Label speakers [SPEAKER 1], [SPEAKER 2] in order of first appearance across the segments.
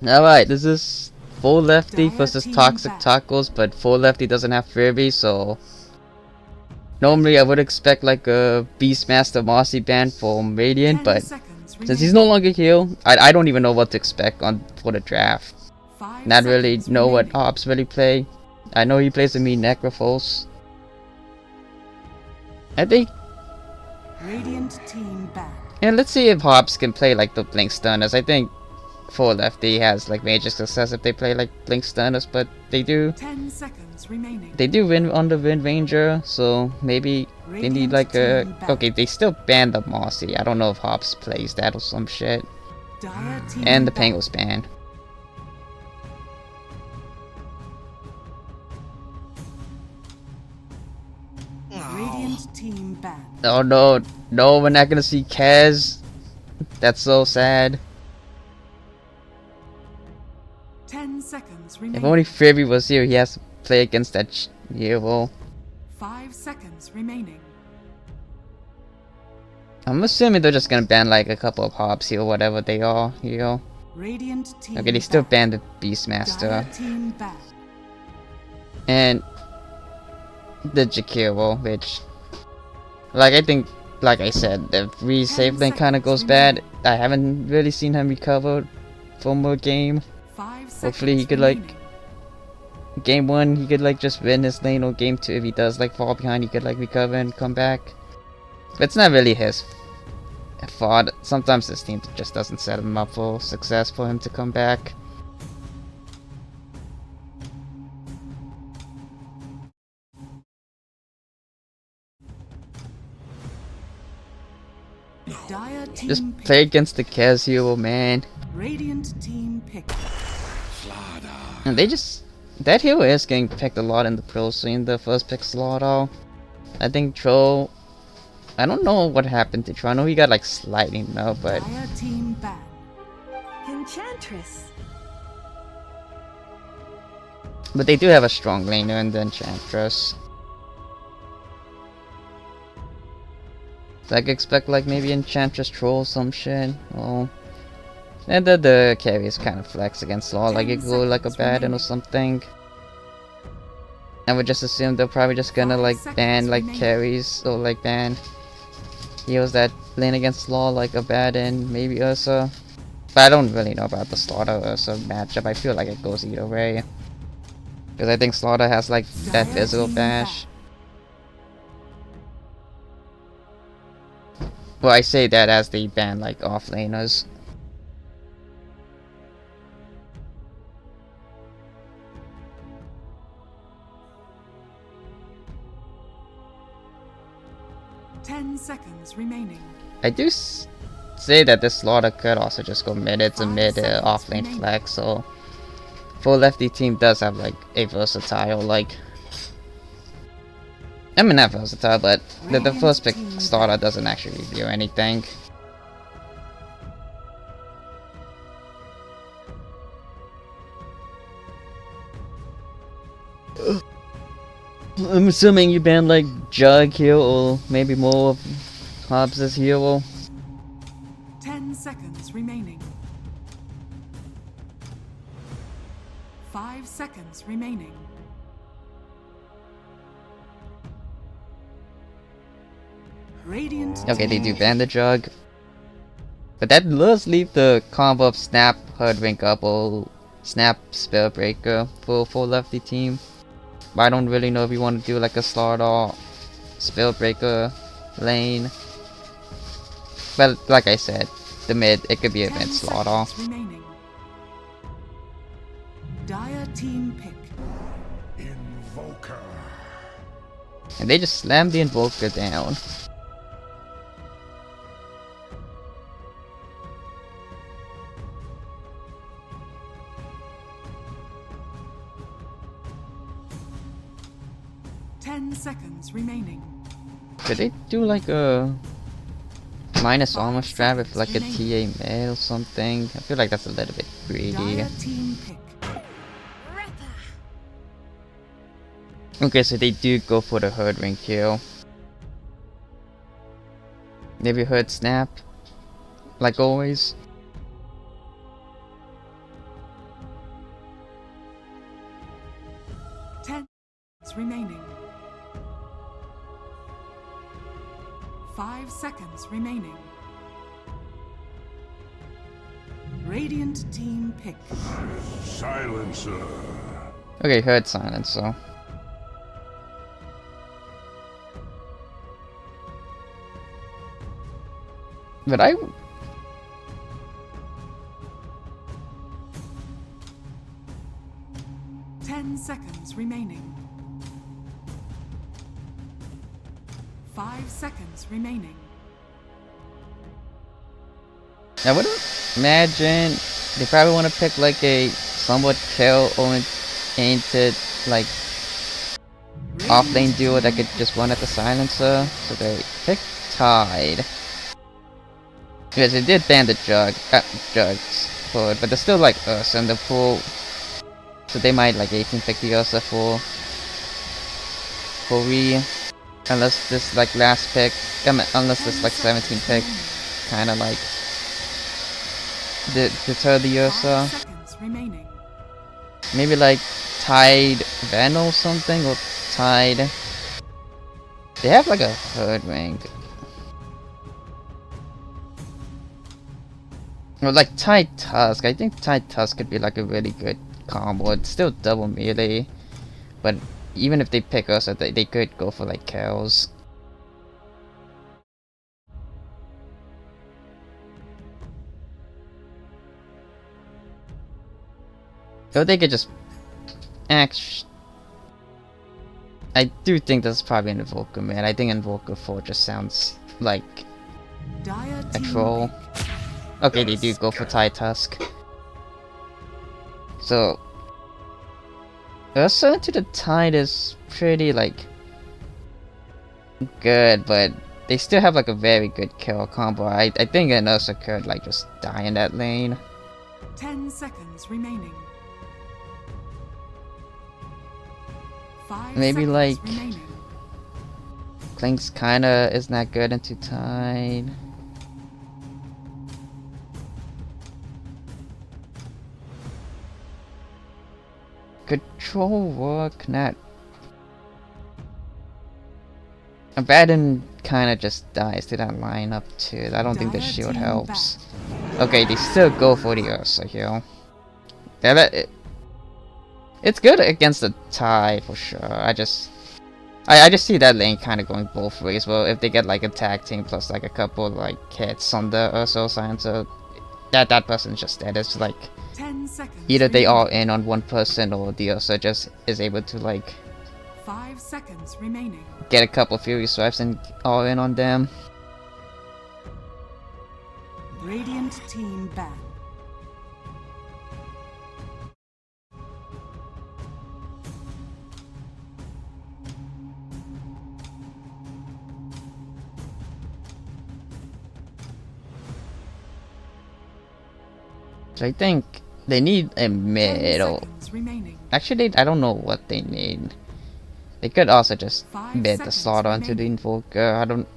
[SPEAKER 1] Alright, this is Full Lefty versus Toxic Tacos, but Full Lefty doesn't have fwib, so normally I would expect like a Beastmaster Marcy ban from Radiant, but since he's no longer here, I don't even know what to expect for the draft. Not really know what Hobbs really play. I know he plays a mean Necrophos. I think. And let's see if Hobbs can play like the Blink Stunners. I think Full Lefty has like major success if they play like Blink Stunners, but they do.
[SPEAKER 2] 10 seconds remaining.
[SPEAKER 1] They do win on the Wind Ranger, so maybe they need like a. Okay, they still banned the Marcy. I don't know if Hobbs plays that or some shit. And the Penguins ban.
[SPEAKER 2] Radiant team ban.
[SPEAKER 1] Oh no, no, we're not gonna see Kaz. That's so sad.
[SPEAKER 2] 10 seconds remaining.
[SPEAKER 1] If only fwib was here, he has to play against that hero.
[SPEAKER 2] 5 seconds remaining.
[SPEAKER 1] I'm assuming they're just gonna ban like a couple of Hobbs here, whatever they are,
[SPEAKER 2] Radiant team
[SPEAKER 1] Okay, they still
[SPEAKER 2] ban.
[SPEAKER 1] banned the Beastmaster.
[SPEAKER 2] Team ban.
[SPEAKER 1] And the Jakiro, which, like, I think, like I said, the resave lane kind of goes bad. I haven't really seen him recover from a game. Hopefully he could, like, game 1, he could, like, just win his lane, or game 2, if he does, like, fall behind, he could, like, recover and come back. But it's not really his fault. Sometimes this team just doesn't set him up for success for him to come back. Just play against the Kaz hero, man.
[SPEAKER 2] Radiant team pick.
[SPEAKER 1] And they just... That hero is getting picked a lot in the pro scene, the first pick slaughter. I think Troll... I don't know what happened to Troll. I know he got like slightly nerfed, but...
[SPEAKER 2] Team ban.
[SPEAKER 3] Enchantress.
[SPEAKER 1] But they do have a strong laner in the Enchantress. So I could expect like maybe Enchantress Troll some shit. Oh. And then the carries kind of flex against Law, like it go like a Baden or something. I would just assume they're probably just gonna like ban like carries or like ban heroes that lane against Law, like a Baden, maybe Ursa. But I don't really know about the Slaughter Ursa matchup. I feel like it goes either way. Because I think Slaughter has like that physical bash. Well, I say that as they ban like offlaners.
[SPEAKER 2] Seconds remaining.
[SPEAKER 1] I do say that this Slaughter could also just go mid. It's a mid offlane flex, so Full Lefty team does have like a versatile, like, I mean not versatile, but the first pick Slaughter doesn't actually do anything. I'm assuming you ban like Jug here, or maybe more of Hobbs' hero.
[SPEAKER 2] 10 seconds remaining. 5 seconds remaining. Radiant.
[SPEAKER 1] Okay, they do ban the Jug. But that does leave the combo of Snap, Herdwink up, or Snap, Spellbreaker for Full Lefty team. But I don't really know if you want to do like a Slaughter, Spellbreaker lane. But like I said, the mid, it could be a mid Slaughter.
[SPEAKER 2] Dire team pick.
[SPEAKER 4] Invoker.
[SPEAKER 1] And they just slammed the Invoker down.
[SPEAKER 2] Seconds remaining.
[SPEAKER 1] Could they do like a minus armor strap with like a TA mid or something? I feel like that's a little bit greedy. Okay, so they do go for the Herd Ring kill. Maybe Herd Snap, like always.
[SPEAKER 2] remaining. 5 seconds remaining. Radiant team pick.
[SPEAKER 4] Silencer.
[SPEAKER 1] Okay, heard silence, so. But I...
[SPEAKER 2] 10 seconds remaining. 5 seconds remaining.
[SPEAKER 1] I would imagine they probably want to pick like a somewhat kill-oriented, like, off-lane duo that could just run at the silencer. So they picked Tide. Because they did ban the Jugs for it, but they're still like Ursa in the pool. So they might like 18 pick the Ursa for Re. Unless this like last pick, unless this like 17 pick kinda like deter the Ursa.
[SPEAKER 2] 5 seconds remaining.
[SPEAKER 1] Maybe like Tide Venom or something, or Tide. They have like a third rank. Or like Tide Tusk. I think Tide Tusk could be like a really good combo. It's still double melee, but even if they pick us, they could go for like kills. Or they could just I do think that's probably an Invoker, man. I think Invoker 4 just sounds like
[SPEAKER 2] Dire
[SPEAKER 1] a
[SPEAKER 2] team
[SPEAKER 1] troll.
[SPEAKER 2] pick.
[SPEAKER 1] Okay, they do go for Tide Tusk. So Ursa to the Tide is pretty like good, but they still have like a very good kill combo. I think an Ursa could like just die in that lane.
[SPEAKER 2] 10 seconds remaining. 5
[SPEAKER 1] Maybe,
[SPEAKER 2] seconds
[SPEAKER 1] like,
[SPEAKER 2] remaining.
[SPEAKER 1] Klink's kinda is not good into Tide. Control work, not. Abaddon kinda just dies to that lineup too. I don't think the
[SPEAKER 2] Dire
[SPEAKER 1] shield
[SPEAKER 2] team
[SPEAKER 1] helps. Okay, they still go for the Ursa here. Yeah, it's good against the Tide for sure. I just see that lane kind of going both ways. Well, if they get like a tag team plus like a couple like hits on the Ursa Silencer, that person's just dead. It's like
[SPEAKER 2] 10 seconds
[SPEAKER 1] either they
[SPEAKER 2] remaining.
[SPEAKER 1] all in on one person or the Ursa just is able to like
[SPEAKER 2] 5 seconds remaining.
[SPEAKER 1] get a couple Fury swipes and all in on them.
[SPEAKER 2] Radiant team ban.
[SPEAKER 1] So I think they need a
[SPEAKER 2] 10
[SPEAKER 1] middle.
[SPEAKER 2] seconds remaining.
[SPEAKER 1] Actually, I don't know what they need. They could also just
[SPEAKER 2] 5
[SPEAKER 1] bid the
[SPEAKER 2] seconds
[SPEAKER 1] slot onto the
[SPEAKER 2] remaining.
[SPEAKER 1] Invoker.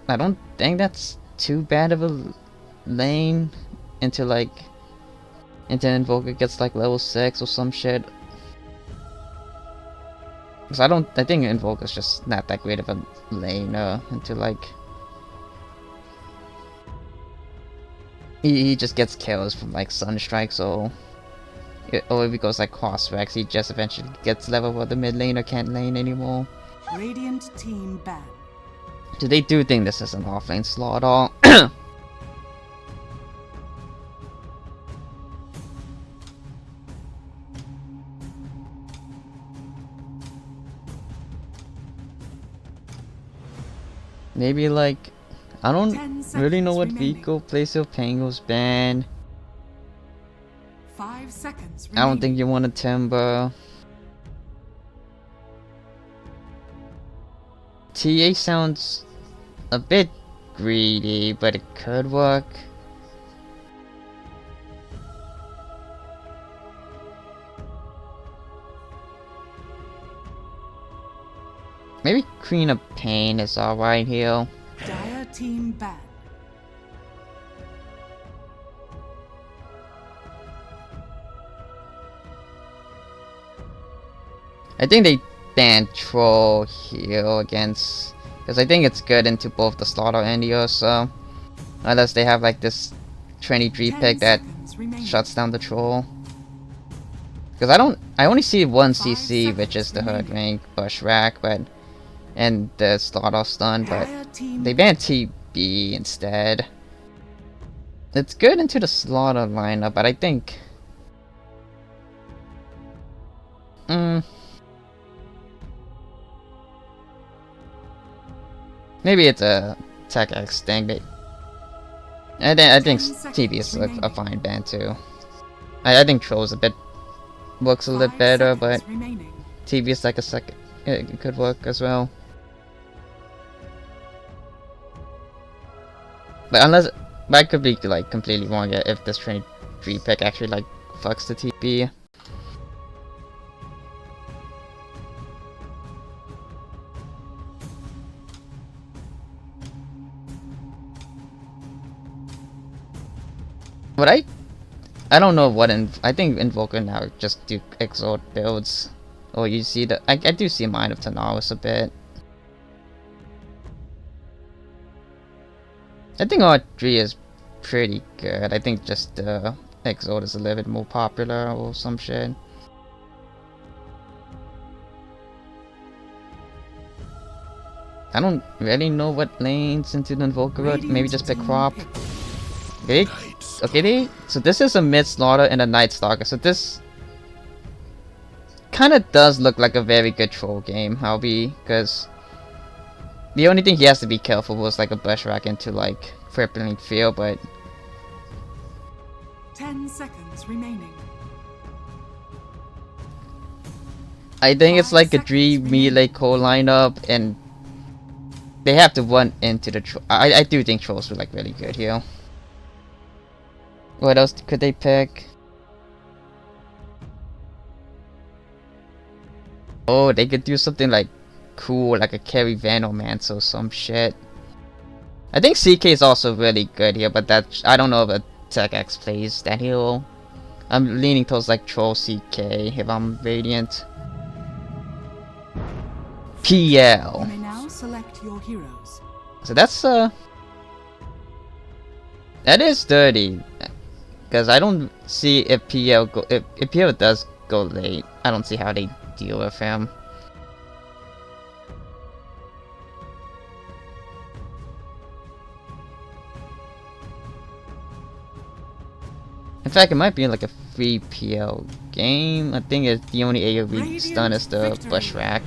[SPEAKER 1] I don't think that's too bad of a lane until Invoker gets like level 6 or some shit. Cause I think Invoker's just not that great of a laner until like he just gets kills from like Sunstrikes or if he goes like cross Rex, he just eventually gets level where the mid laner can't lane anymore.
[SPEAKER 2] Radiant team ban.
[SPEAKER 1] So they do think this is an offlane slot at all. Maybe like I
[SPEAKER 2] 10
[SPEAKER 1] don't really know
[SPEAKER 2] seconds
[SPEAKER 1] what
[SPEAKER 2] remaining.
[SPEAKER 1] Vico plays if Pango's banned.
[SPEAKER 2] 5 seconds
[SPEAKER 1] I don't
[SPEAKER 2] remaining.
[SPEAKER 1] think you want a Timber. TA sounds a bit greedy, but it could work. Maybe Queen of Pain is alright here.
[SPEAKER 2] Dire team ban.
[SPEAKER 1] I think they ban Troll here against, because I think it's good into both the Slaughter and the Ursa. Unless they have like this 23
[SPEAKER 2] 10
[SPEAKER 1] pick that
[SPEAKER 2] seconds remaining.
[SPEAKER 1] shuts down the Troll. Because I only see one
[SPEAKER 2] 5
[SPEAKER 1] CC, which is the
[SPEAKER 2] seconds
[SPEAKER 1] Herd Rank Bushwhack, but and the Slaughter stun, but
[SPEAKER 2] Dire team
[SPEAKER 1] they banned TB instead. It's good into the Slaughter lineup, but I think maybe it's a Tech X thing, but I think
[SPEAKER 2] 10
[SPEAKER 1] TB is
[SPEAKER 2] seconds
[SPEAKER 1] a
[SPEAKER 2] remaining.
[SPEAKER 1] fine ban too. I think Troll's a bit works a little
[SPEAKER 2] 5
[SPEAKER 1] better, but
[SPEAKER 2] seconds remaining.
[SPEAKER 1] TB is like a second. It could work as well. But unless I could be like completely wrong if this 23 pick actually like fucks the TB. But I don't know what I think Invoker now just do Exalt builds. Or you see the I do see Mind of Tanaris a bit. I think R3 is pretty good. I think just Exalt is a little bit more popular or some shit. I don't really know what lanes into the Invoker road. Maybe just pick Crop. Okay, so this is a mid Slaughter and a Night Stalker. So this kind of does look like a very good Troll game. I'll be, because the only thing he has to be careful was like a Bushwhack into like Crippling Field, but
[SPEAKER 2] 10 seconds remaining.
[SPEAKER 1] I think it's
[SPEAKER 2] 5
[SPEAKER 1] like a
[SPEAKER 2] seconds
[SPEAKER 1] 3 melee core lineup, and they have to run into the Troll. I do think Trolls were like really good here. What else could they pick? Oh, they could do something like cool, like a carry Vanomancer or some shit. I think CK is also really good here, but that I don't know if a Tech X plays that hero. I'm leaning towards like Troll CK if I'm Radiant.
[SPEAKER 2] You
[SPEAKER 1] PL.
[SPEAKER 2] may now select your heroes.
[SPEAKER 1] So that's that is dirty. Because I don't see if PL go if PL does go late. I don't see how they deal with him. In fact, it might be like a free PL game. I think it's the only AoE stun is the
[SPEAKER 2] Victory.
[SPEAKER 1] Bushwhack.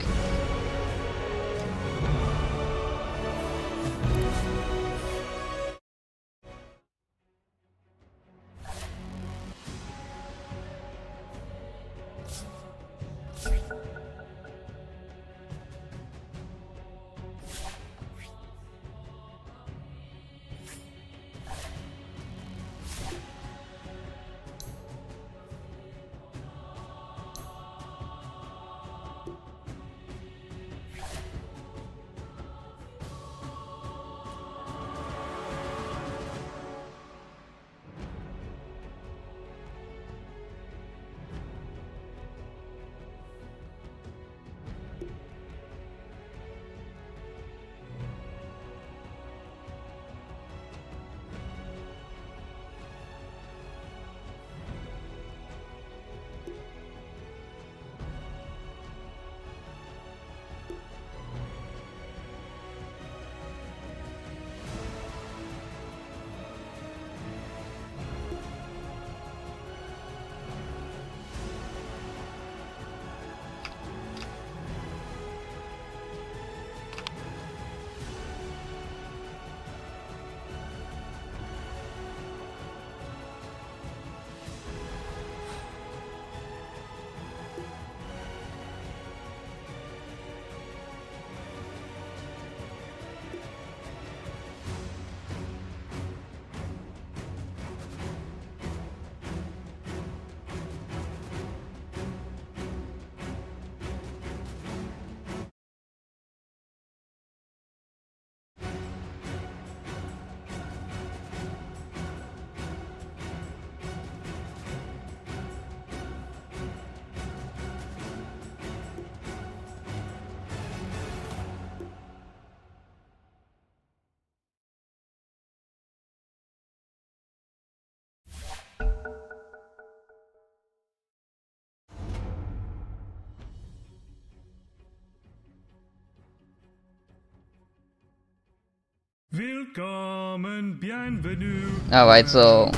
[SPEAKER 5] Willkommen, bienvenue.
[SPEAKER 1] Alright, so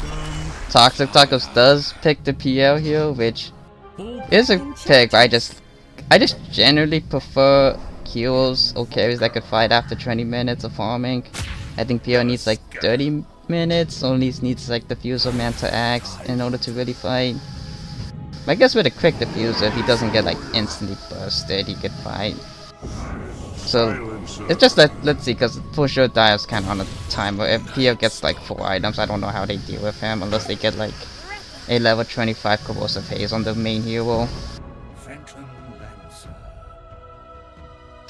[SPEAKER 1] Toxic Tacos does pick the PL here, which is a pick, but I just generally prefer heroes or carries that could fight after 20 minutes of farming. I think PL needs like 30 minutes, only needs like Diffuser Manta Axe in order to really fight. I guess with a quick Diffuser, if he doesn't get like instantly bursted, he could fight. So it's just let's see, because for sure Dive's kind of on a timer. If PL gets like 4 items, I don't know how they deal with him unless they get like a level 25 Corrosive Haze on the main hero.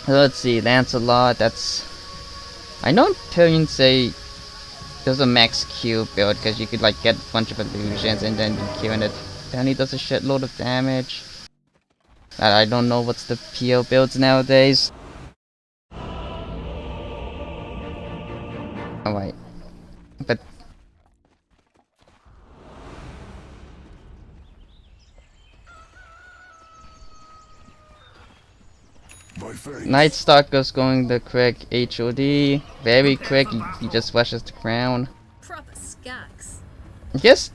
[SPEAKER 1] Let's see, Lancelot, that's... I know Imperium say there's a max Q build because you could like get a bunch of illusions and then be Q and it apparently does a shitload of damage. I don't know what's the PL builds nowadays. Alright. But Night Stalker's going the quick HOD. Very quick, he just rushes the crown.
[SPEAKER 3] Proper skaks.
[SPEAKER 1] I guess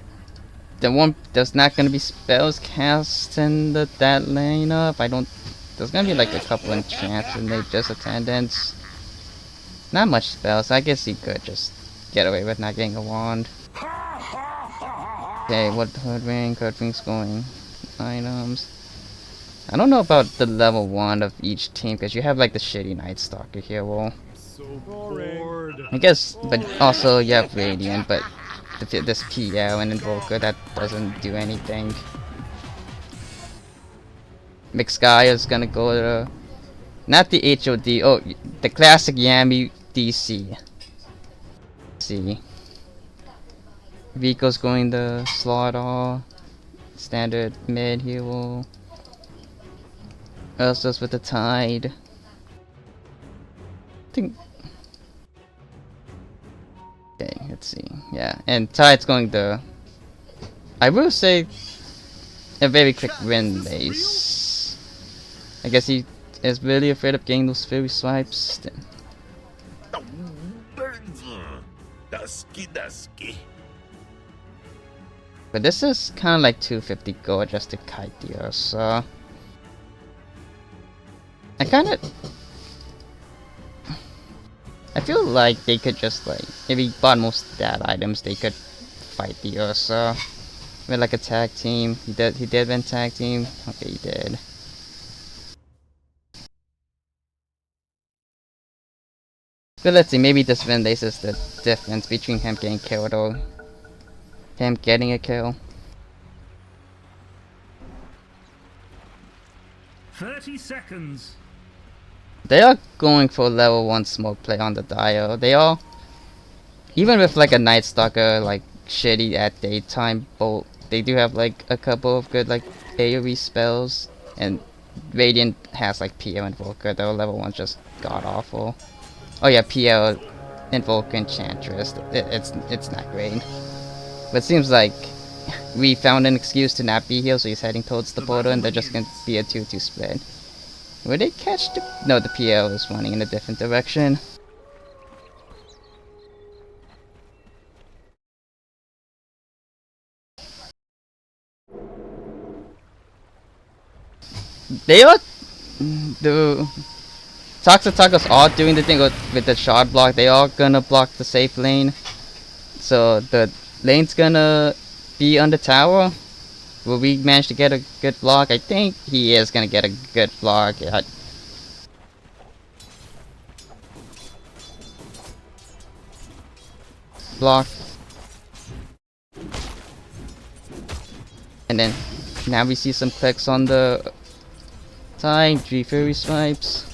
[SPEAKER 1] there's not gonna be spells cast in that lineup. There's gonna be like a couple enchants and they just attendance. Not much spells, I guess he could just get away with not getting a wand. Okay, what Hoodwing's going? Items. I don't know about the level 1 of each team because you have like the shitty Night Stalker hero.
[SPEAKER 5] So bored.
[SPEAKER 1] I guess, but also you have Radiant, but this PL and Invoker that doesn't do anything. Mixguy is gonna go to not the HOD, oh, the classic Yami DC. See, Rico's going to Slaughter, standard mid hero. Ursa's with the Tide. Okay, let's see. Yeah, and Tide's going to, I will say, a very quick win base. I guess he is really afraid of getting those fairy swipes. But this is kind of like 250 gold just to kite the Ursa. I feel like they could just like, if he bought most stat items, they could fight the Ursa with like a tag team. He did win tag team. Okay, he did. But let's see, maybe this win base is the difference between him getting killed or him getting a kill.
[SPEAKER 5] 30 seconds.
[SPEAKER 1] They are going for level 1 smoke play on the Dio. They are, even with like a Night Stalker like shitty at daytime bolt, they do have like a couple of good like AoE spells, and Radiant has like PL Invoker, though level 1's just god awful. Oh yeah, PL Invoker Enchantress, it's not great. But it seems like we found an excuse to not be here, so he's heading towards the border and they're just gonna be a 2-2 split. Will they catch the... No, the PL is running in a different direction. They are... The... Toxic Tacos are doing the thing with the shard block. They are gonna block the safe lane. So the lane's gonna be on the tower. Will we manage to get a good block? I think he is gonna get a good block. Yeah. Block. And then now we see some clicks on the Tide. 3 fairy swipes.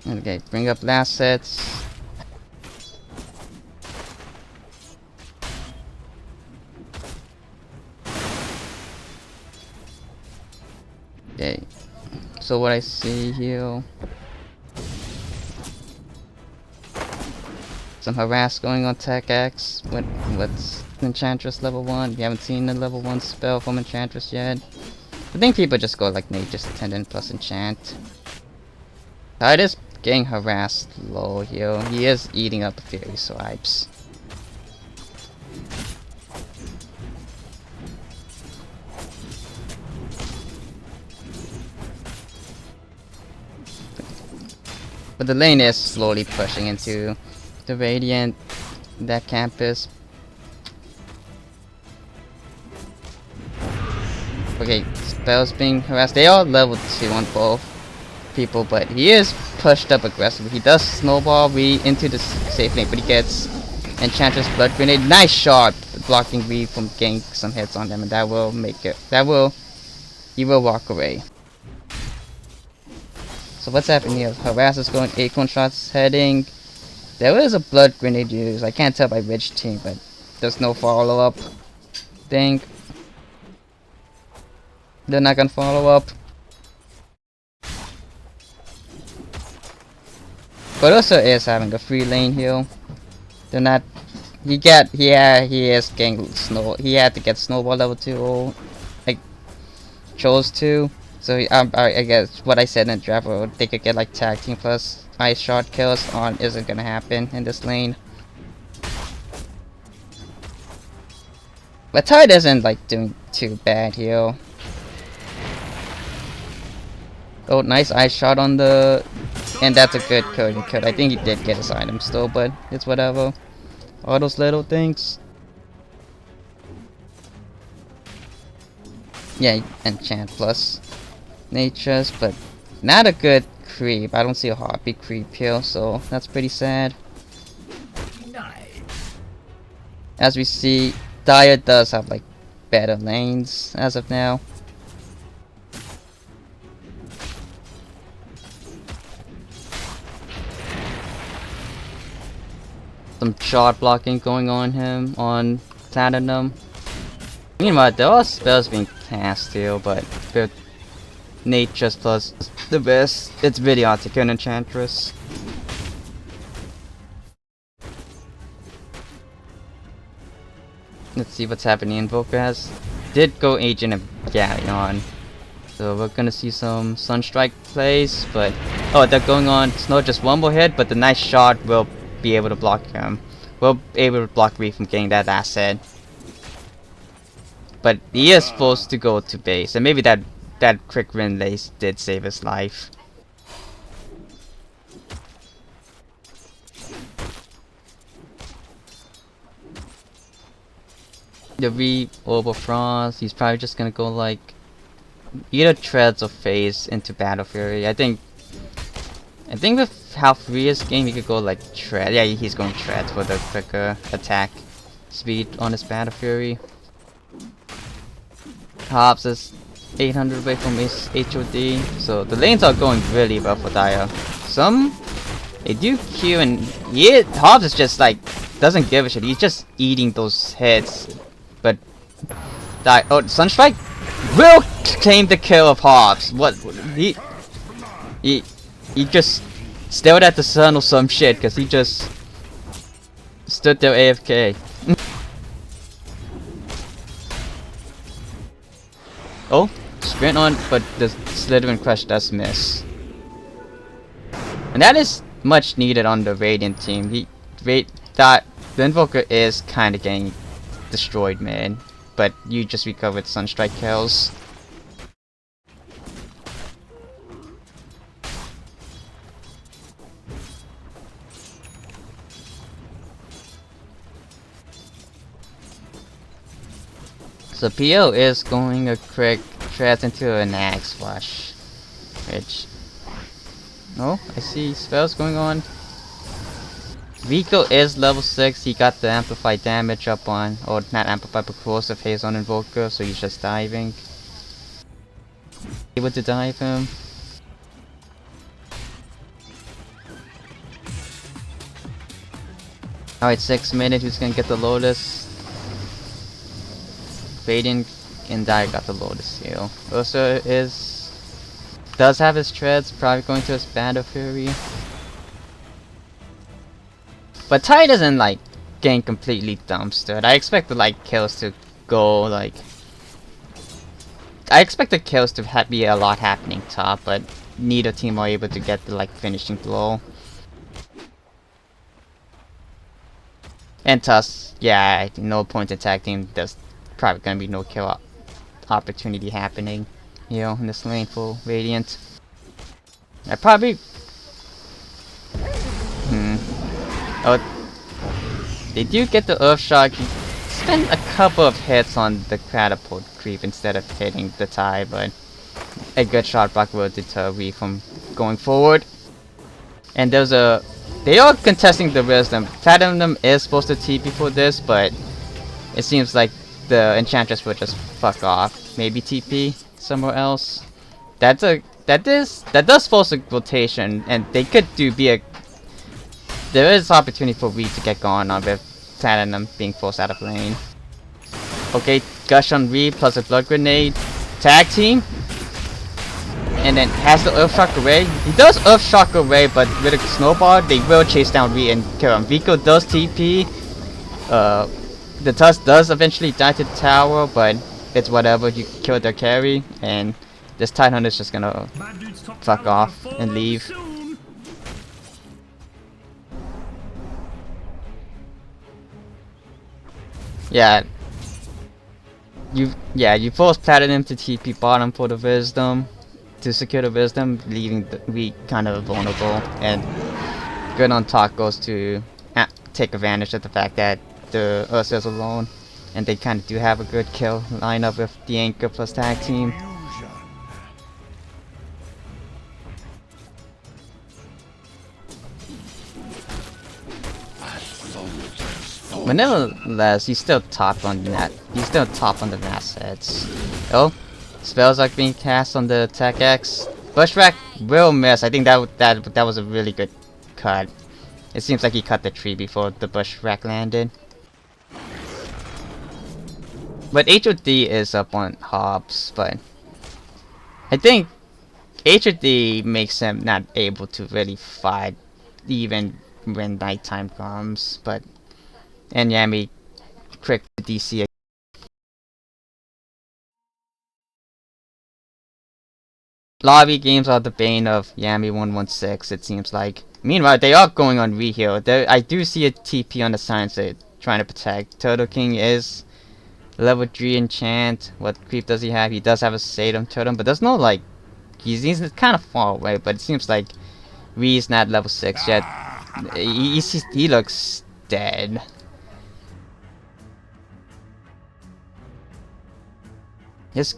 [SPEAKER 1] Okay, bring up last sets. Okay, so what I see here, some harass going on Tech X. What's Enchantress level 1. We haven't seen the level 1 spell from Enchantress yet. I think people just go like Nature's Attendant plus Enchant. Tide is getting harassed low here. He is eating up the Fairy Swipes. But the lane is slowly pushing into the Radiant, that campus. Okay, spells being harassed. They are level 2 on both people, but he is pushed up aggressively. He does snowball Ree into the safe lane, but he gets Enchantress Blood Grenade. Nice shot blocking Ree from getting some hits on them, and that will make it. He will walk away. So what's happening here? Harass is going, Acorn shots heading. There is a Blood Grenade used. I can't tell by which team, but there's no follow-up thing. They're not gonna follow up. But also is having a free lane here. They're not. He is getting he had to get snowball level 2 or like chose to. So I guess what I said in the draft, they could get like tag team plus ice shot kills on isn't gonna happen in this lane. But Tide isn't like doing too bad here. Oh, nice ice shot on the, and that's a good coding cut. I think he did get his item still, but it's whatever. All those little things. Yeah, enchant plus natures, but not a good creep. I don't see a heartbeat creep here, so that's pretty sad. As we see, Dire does have like better lanes as of now. Some shot blocking going on him on Platinum. Meanwhile, there are spells being cast here, but with Nature's plus the best, it's Vidiotic and Enchantress. Let's see what's happening. Invoker did go Agent of Galleon. So we're gonna see some Sunstrike plays, but oh, they're going on. It's not just one more hit, but the nice shot will be able to block him. We'll be able to block Ree from getting that asset. But he is supposed to go to base, and maybe that quick win lace did save his life. The Ree over Frost, he's probably just gonna go like either treads or phase into Battle Fury. I think with how free is game, he could go like tread. Yeah, he's going tread for the quicker attack speed on his Battle Fury. Hobbs is 800 away from his HOD, so the lanes are going really well for Dire. They do Q, and Hobbs is just like doesn't give a shit. He's just eating those hits. But Sunstrike will claim the kill of Hobbs. What he just stared at the sun or some shit, because he just stood there AFK. Oh, sprint on, but the Slytherin Crush does miss. And that is much needed on the Radiant team. The Invoker is kind of getting destroyed, man. But you just recovered Sunstrike kills. So PO is going a quick treads into an axe flush. Which, oh, I see spells going on. Rico is level 6, he got the amplified damage up on, or not amplified but corrosive haze on Invoker, so he's just diving. Able to dive him. Alright, 6 minutes, who's gonna get the Lotus? Radiant and Dire got the Lotus heal. Ursa does have his treads, probably going to his Battle Fury. But Tide isn't like getting completely dumpstered. I expected like kills to go like. I expected kills to be a lot happening top, but neither team were able to get the like finishing blow. And thus, yeah, no point in tag team. There's probably gonna be no kill opportunity happening, you know, in this lane for Radiant. I probably. Oh, they do get the Earth Shock. You spend a couple of hits on the catapult creep instead of hitting the tie, but a good shot block will deter Ree from going forward. And there's a. They are contesting the wisdom. Platinum is supposed to TP for this, but it seems like the Enchantress will just fuck off. Maybe TP somewhere else. That does force a rotation, and they could be a. There is opportunity for Ree to get going on with Platinum being forced out of lane. Okay, Gush on Ree plus a blood grenade. Tag team. And then has the Earth Shock away. He does Earth Shock away, but with a snowball, they will chase down Ree and kill him. Vico does TP. The Tusk does eventually die to the tower, but it's whatever. You kill their carry, and this Titan is just gonna fuck off and leave. Yeah. You force Platinum to TP bottom for the wisdom. To secure the wisdom, leaving the Ree kind of vulnerable, and good on Tacos to take advantage of the fact that the Ursa is alone, and they kind of do have a good kill lineup with the Anchor plus tag team. But nevertheless, he's still top on that. He's still top on the assets. Oh. Spells are being cast on the Tech X. Bushwhack will miss. I think that was a really good cut. It seems like he cut the tree before the Bushwhack landed. But HOD is up on Hobbs, but I think HOD makes him not able to really fight even when nighttime comes. But and Yami quick DC. Lobby games are the bane of Yami 116, it seems like. Meanwhile, they are going on reheal. I do see a TP on the science they're trying to protect. Turtle King is level 3 enchant. What creep does he have? He does have a Satum Totem, but there's no like... He's kind of far away, but it seems like Ree's not level 6 yet. He looks dead. His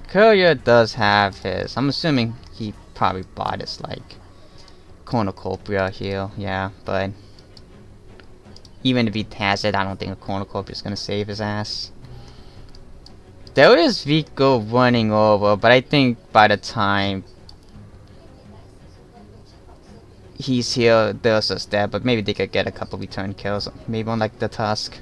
[SPEAKER 1] Courier does have his. I'm assuming he probably bought his like cornucopia here, yeah. But even if he has it, I don't think a cornucopia is gonna save his ass. There is Vico running over, but I think by the time he's here, there's a stab. But maybe they could get a couple return kills, maybe on like the Tusk.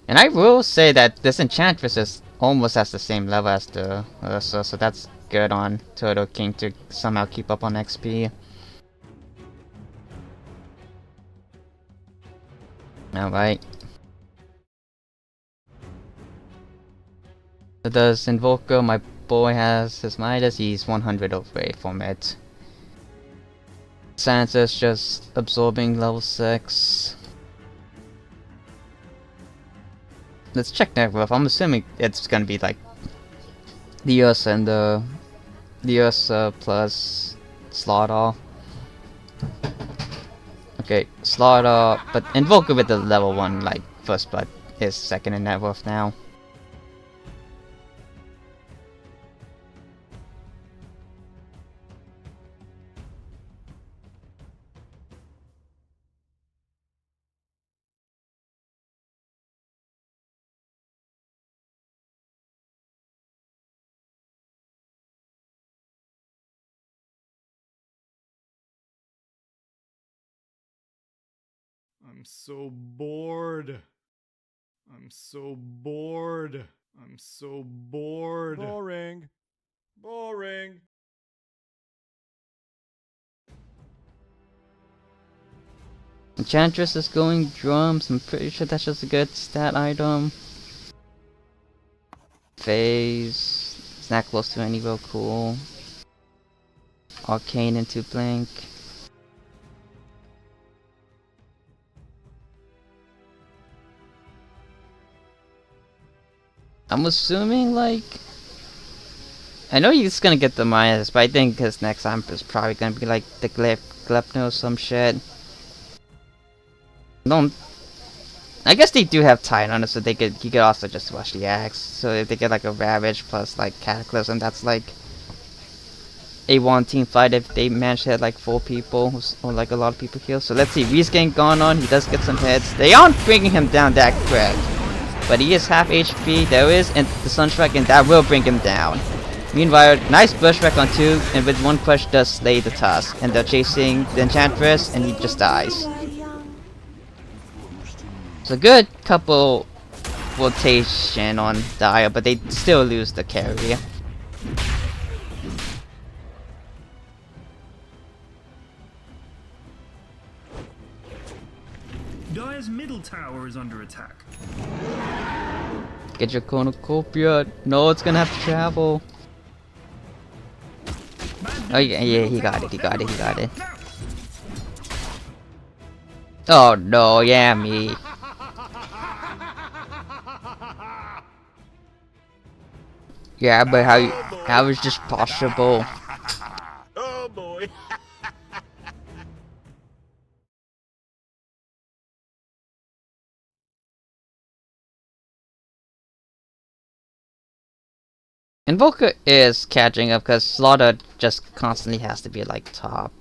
[SPEAKER 1] And I will say that this Enchantress is almost at the same level as the Ursa, so that's good on Turtle King to somehow keep up on XP. Alright. So does Invoker, my boy has his Midas, he's 100 away from it. Sansa's just absorbing level 6. Let's check net worth. I'm assuming it's gonna be like the Ursa and the Ursa plus Slaughter. Okay, Slaughter, but Invoker with the level 1 like first blood is second in net worth now.
[SPEAKER 5] I'm so bored. I'm so bored. I'm so bored. Boring. Boring.
[SPEAKER 1] Enchantress is going drums. I'm pretty sure that's just a good stat item. Phase. It's not close to any real cool. Arcane into Blink. I'm assuming like... I know he's gonna get the minus, but I think his next item is probably gonna be like the Glepno or some shit. No, I guess they do have Titan on it, so he could also just rush the axe. So if they get like a Ravage plus like Cataclysm, that's like a one team fight if they manage to hit like 4 people or like a lot of people kill. So let's see, Reese getting gone on, he does get some hits. They aren't bringing him down that quick, but he is half HP. There is and the Sunstrike, and that will bring him down. Meanwhile, nice Bushwhack on 2, and with 1 push does slay the Tusk. And they're chasing the Enchantress, and he just dies. It's a good couple rotation on Dire, but they still lose the carry.
[SPEAKER 6] Dire's middle tower is under attack.
[SPEAKER 1] Get your cornucopia. No, it's gonna have to travel. Oh yeah, he got it. Oh no, yeah, me. Yeah, but how is this possible?
[SPEAKER 4] Oh boy.
[SPEAKER 1] Invoker is catching up because Slaughter just constantly has to be like top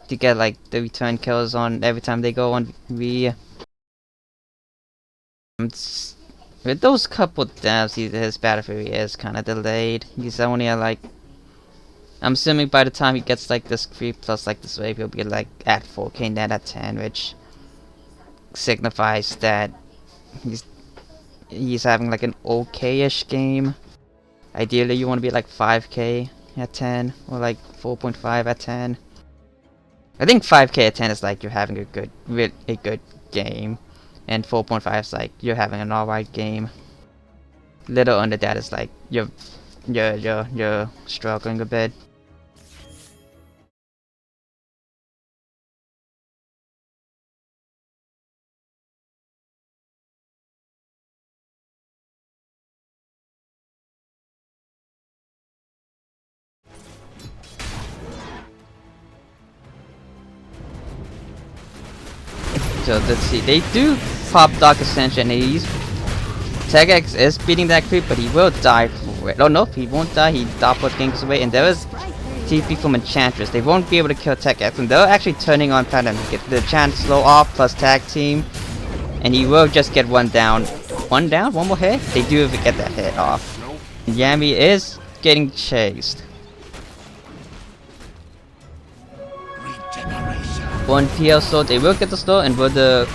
[SPEAKER 1] to get like the return kills on every time they go on V. With those couple deaths, his battle fury is kind of delayed. He's only at like, I'm assuming by the time he gets like this creep plus like this wave, he'll be like at 4k, net at 10, which signifies that he's having like an okay-ish game. Ideally, you want to be like 5k at 10 or like 4.5 at 10. I think 5k at 10 is like you're having a good game, and 4.5 is like you're having an alright game. Little under that is like you're struggling a bit. So let's see, they do pop Dark Ascension, and Tegex is beating that creep, but he will die for it. Oh no, he won't die, he doppelgangers away, and there is TP from Enchantress. They won't be able to kill Tegex, and they're actually turning on Pattern. Get the chance slow off plus tag team, and he will just get one down. One more hit? They do get that hit off. And Yami is getting chased. One PL slow, they will get the slow, and with the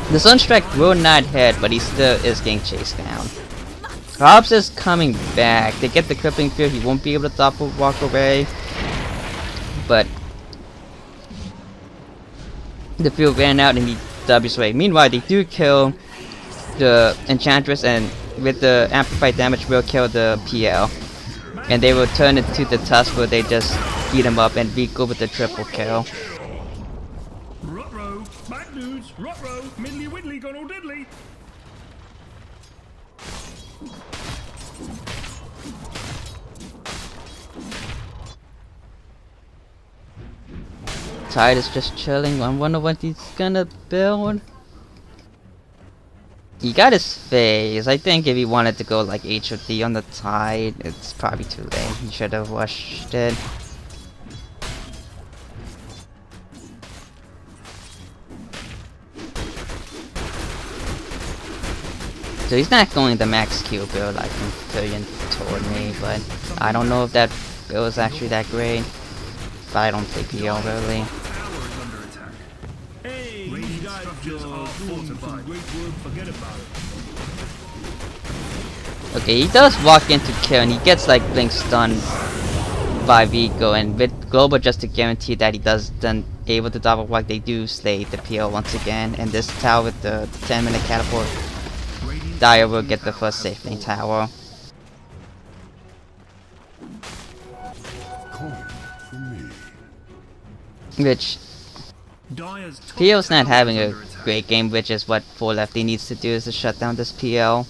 [SPEAKER 1] Sunstrike will not hit, but he still is getting chased down. Hobbs is coming back. They get the crippling fear, he won't be able to walk away. But the field ran out and he W's away. Meanwhile, they do kill the Enchantress, and with the amplified damage will kill the PL. And they will turn it to the Tusk where they just beat him up, and we go with the triple kill.
[SPEAKER 6] Ruh-roh, bad news, ruh-roh, middly widdly gone all diddly.
[SPEAKER 1] Tide is just chilling. I wonder what he's gonna build. He got his phase. I think if he wanted to go like HOD on the Tide, it's probably too late. He should have rushed it. So he's not going the max Q build like Imperial told me, but I don't know if that build is actually that great. But I don't think he really.
[SPEAKER 6] Hey, you guys doing some great work, forget about it.
[SPEAKER 1] Okay, he does walk into kill, and he gets like blink stunned by Vigo, and with Global just to guarantee that he doesn't able to double walk, they do slay the PL once again. And this tower with the 10-minute catapult, Dire will get the first safe lane tower. Which PL's not having a great game, which is what 4 Lefty needs to do, is to shut down this PL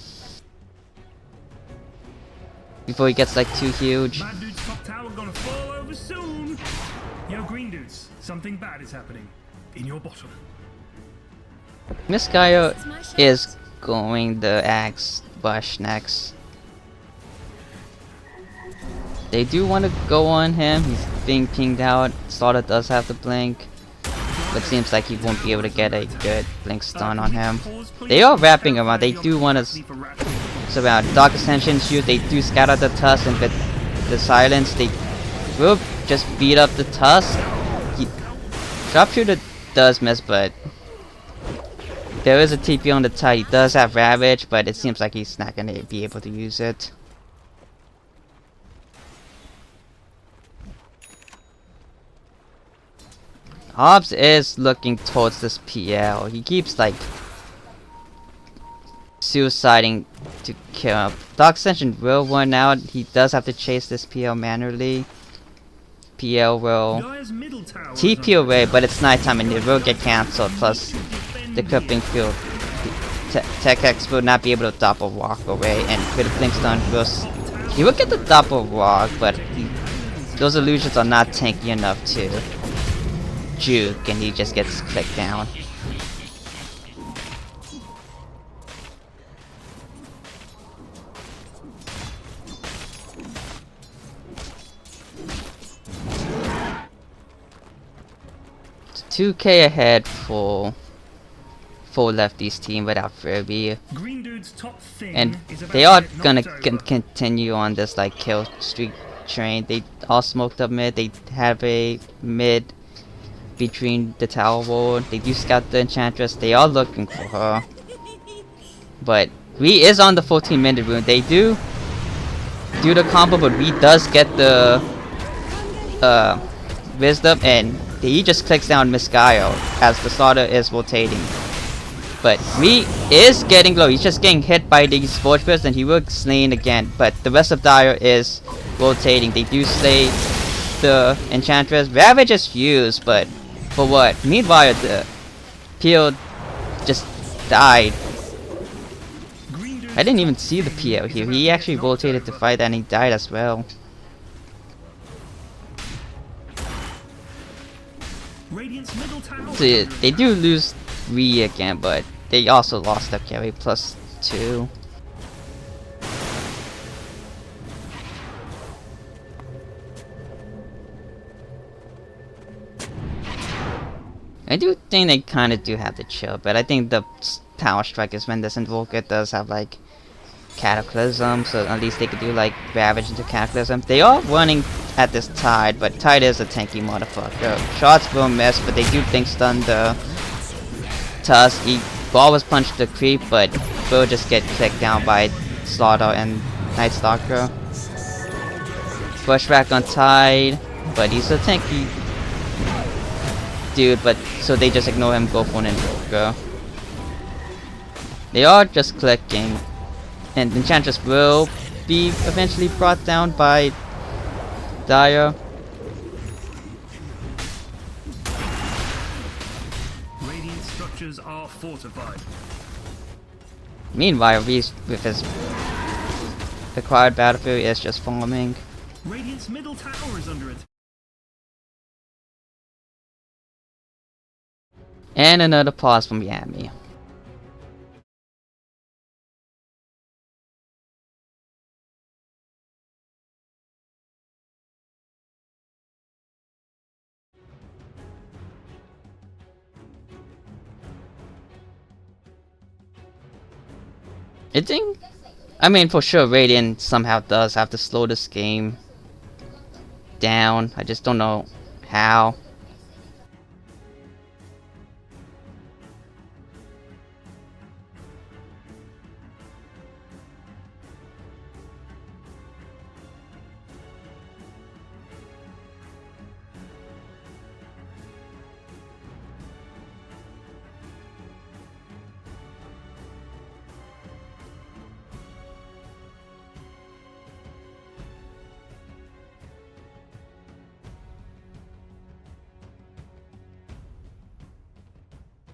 [SPEAKER 1] before he gets like too huge.
[SPEAKER 6] Bad dude's top tower gonna fall over soon. Yo, green dudes, something bad is happening. In your bottom.
[SPEAKER 1] Miss Gaia is going the Axe Bush next. They do want to go on him. He's being pinged out. Slaughter does have the blink, but seems like he won't be able to get a good blink stun on him. They are wrapping around. They do want to surround. Dark Ascension shoot. They do scout out the Tusk, and with the silence, they will just beat up the Tusk. Sharpshooter does miss, but there is a TP on the Tide. He does have Ravage, but it seems like he's not going to be able to use it. Hobbs is looking towards this PL. He keeps like suiciding to kill him. Dark Ascension will run out. He does have to chase this PL manually. PL will TP away, but it's nighttime and it will get cancelled. Plus, the Crippling Field, Tech X will not be able to double walk away, and with a blink stun, he will get the double walk, but those illusions are not tanky enough to juke, and he just gets clicked down. It's 2K ahead for Lefty's team without fwib, and they are gonna continue on this like kill streak train. They all smoked up mid. They have a mid between the tower wall. They do scout the Enchantress. They are looking for her, but we is on the 14-minute rune. They do the combo, but we does get the wisdom, and he just clicks down Miss Gaia as the Slaughter is rotating. But we is getting low. He's just getting hit by these Fortress, and he will slain again. But the rest of Dire is rotating. They do slay the Enchantress. Ravage is fused, but for what? Meanwhile, the PL just died. I didn't even see the PL here. He actually rotated to fight and he died as well. So yeah, they do lose 3 again, but they also lost their carry +2. I do think they kind of do have to chill, but I think the Tower Strike is when this Invoker does have like Cataclysm, so at least they could do like Ravage into Cataclysm. They are running at this Tide, but Tide is a tanky motherfucker. Shots will miss, but they do think stun the Tusk. He always punch the creep, but will just get clicked down by Slaughter and Night Stalker. Pushback on Tide, but he's a tanky dude, but so they just ignore him, go for an Invoker. They are just clicking, and Enchantress will be eventually brought down by Dire.
[SPEAKER 6] Radiant structures are fortified.
[SPEAKER 1] Meanwhile, Reese with his acquired battlefield is just farming.
[SPEAKER 6] Radiant's middle tower is under it.
[SPEAKER 1] And another pause from Yami. I mean, for sure, Radiant somehow does have to slow this game down. I just don't know how.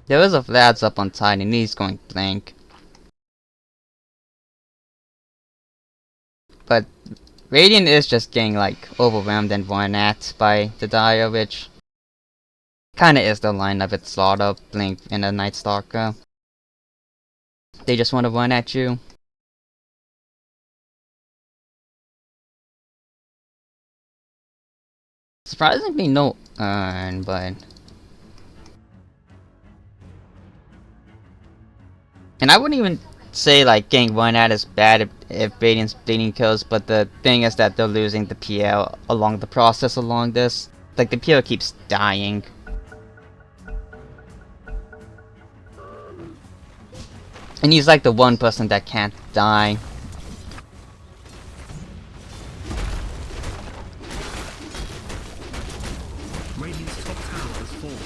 [SPEAKER 1] There is a Vlad's up on Tide and he's going blank. But Radiant is just getting like overwhelmed and won at by the Dire, which kinda is the line of its Slaughter, Blink, and a Night Stalker. They just want to run at you. Surprisingly no earn, but... And I wouldn't even say like getting run at is bad if Radiant's bleeding kills, but the thing is that they're losing the PL along the process along this. Like the PL keeps dying. And he's like the one person that can't die.
[SPEAKER 6] Radiant's top tower has fallen.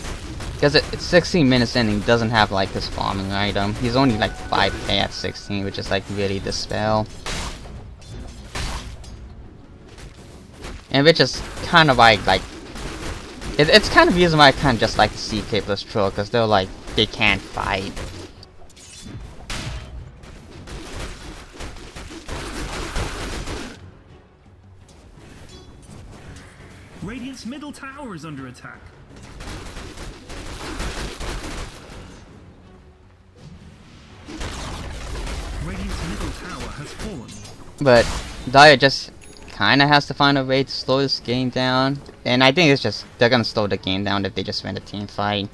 [SPEAKER 1] Because it's 16 minutes in and he doesn't have like his farming item. He's only like 5k at 16, which is like really the spell. And which is kind of like it's kind of the reason why I kind of just like the CK plus Troll, because they're like, they can't fight.
[SPEAKER 6] Radiant's middle tower is under attack. Radiant's middle tower has fallen.
[SPEAKER 1] But Dire just kinda has to find a way to slow this game down. And I think it's just, they're gonna slow the game down if they just win a team fight.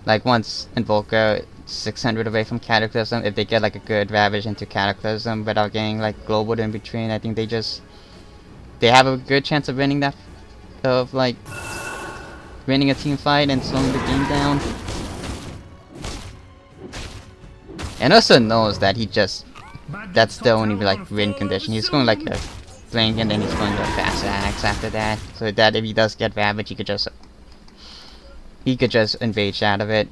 [SPEAKER 1] Like once Invoker 600 away from Cataclysm, if they get like a good Ravage into Cataclysm without getting like global in between, I think they have a good chance of winning that, of like winning a team fight and slowing the game down. And also knows that that's the only like win condition. He's going like a blink and then he's going to a fast axe after that. So that if he does get Ravage, he could just invade out of it.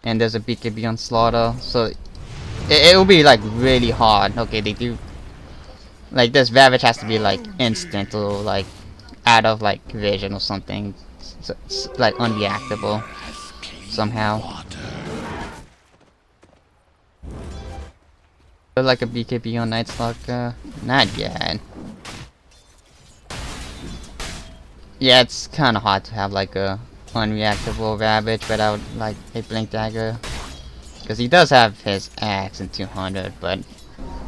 [SPEAKER 1] And there's a BKB on Slaughter, so it will be like really hard. Okay, they do like this Ravage has to be like instant or like out of like vision or something, so it's like unreactable somehow. But like a BKB on Night Stalker, not yet. Yeah, it's kind of hard to have like a unreactable Ravage without like a Blink Dagger, because he does have his axe in 200, but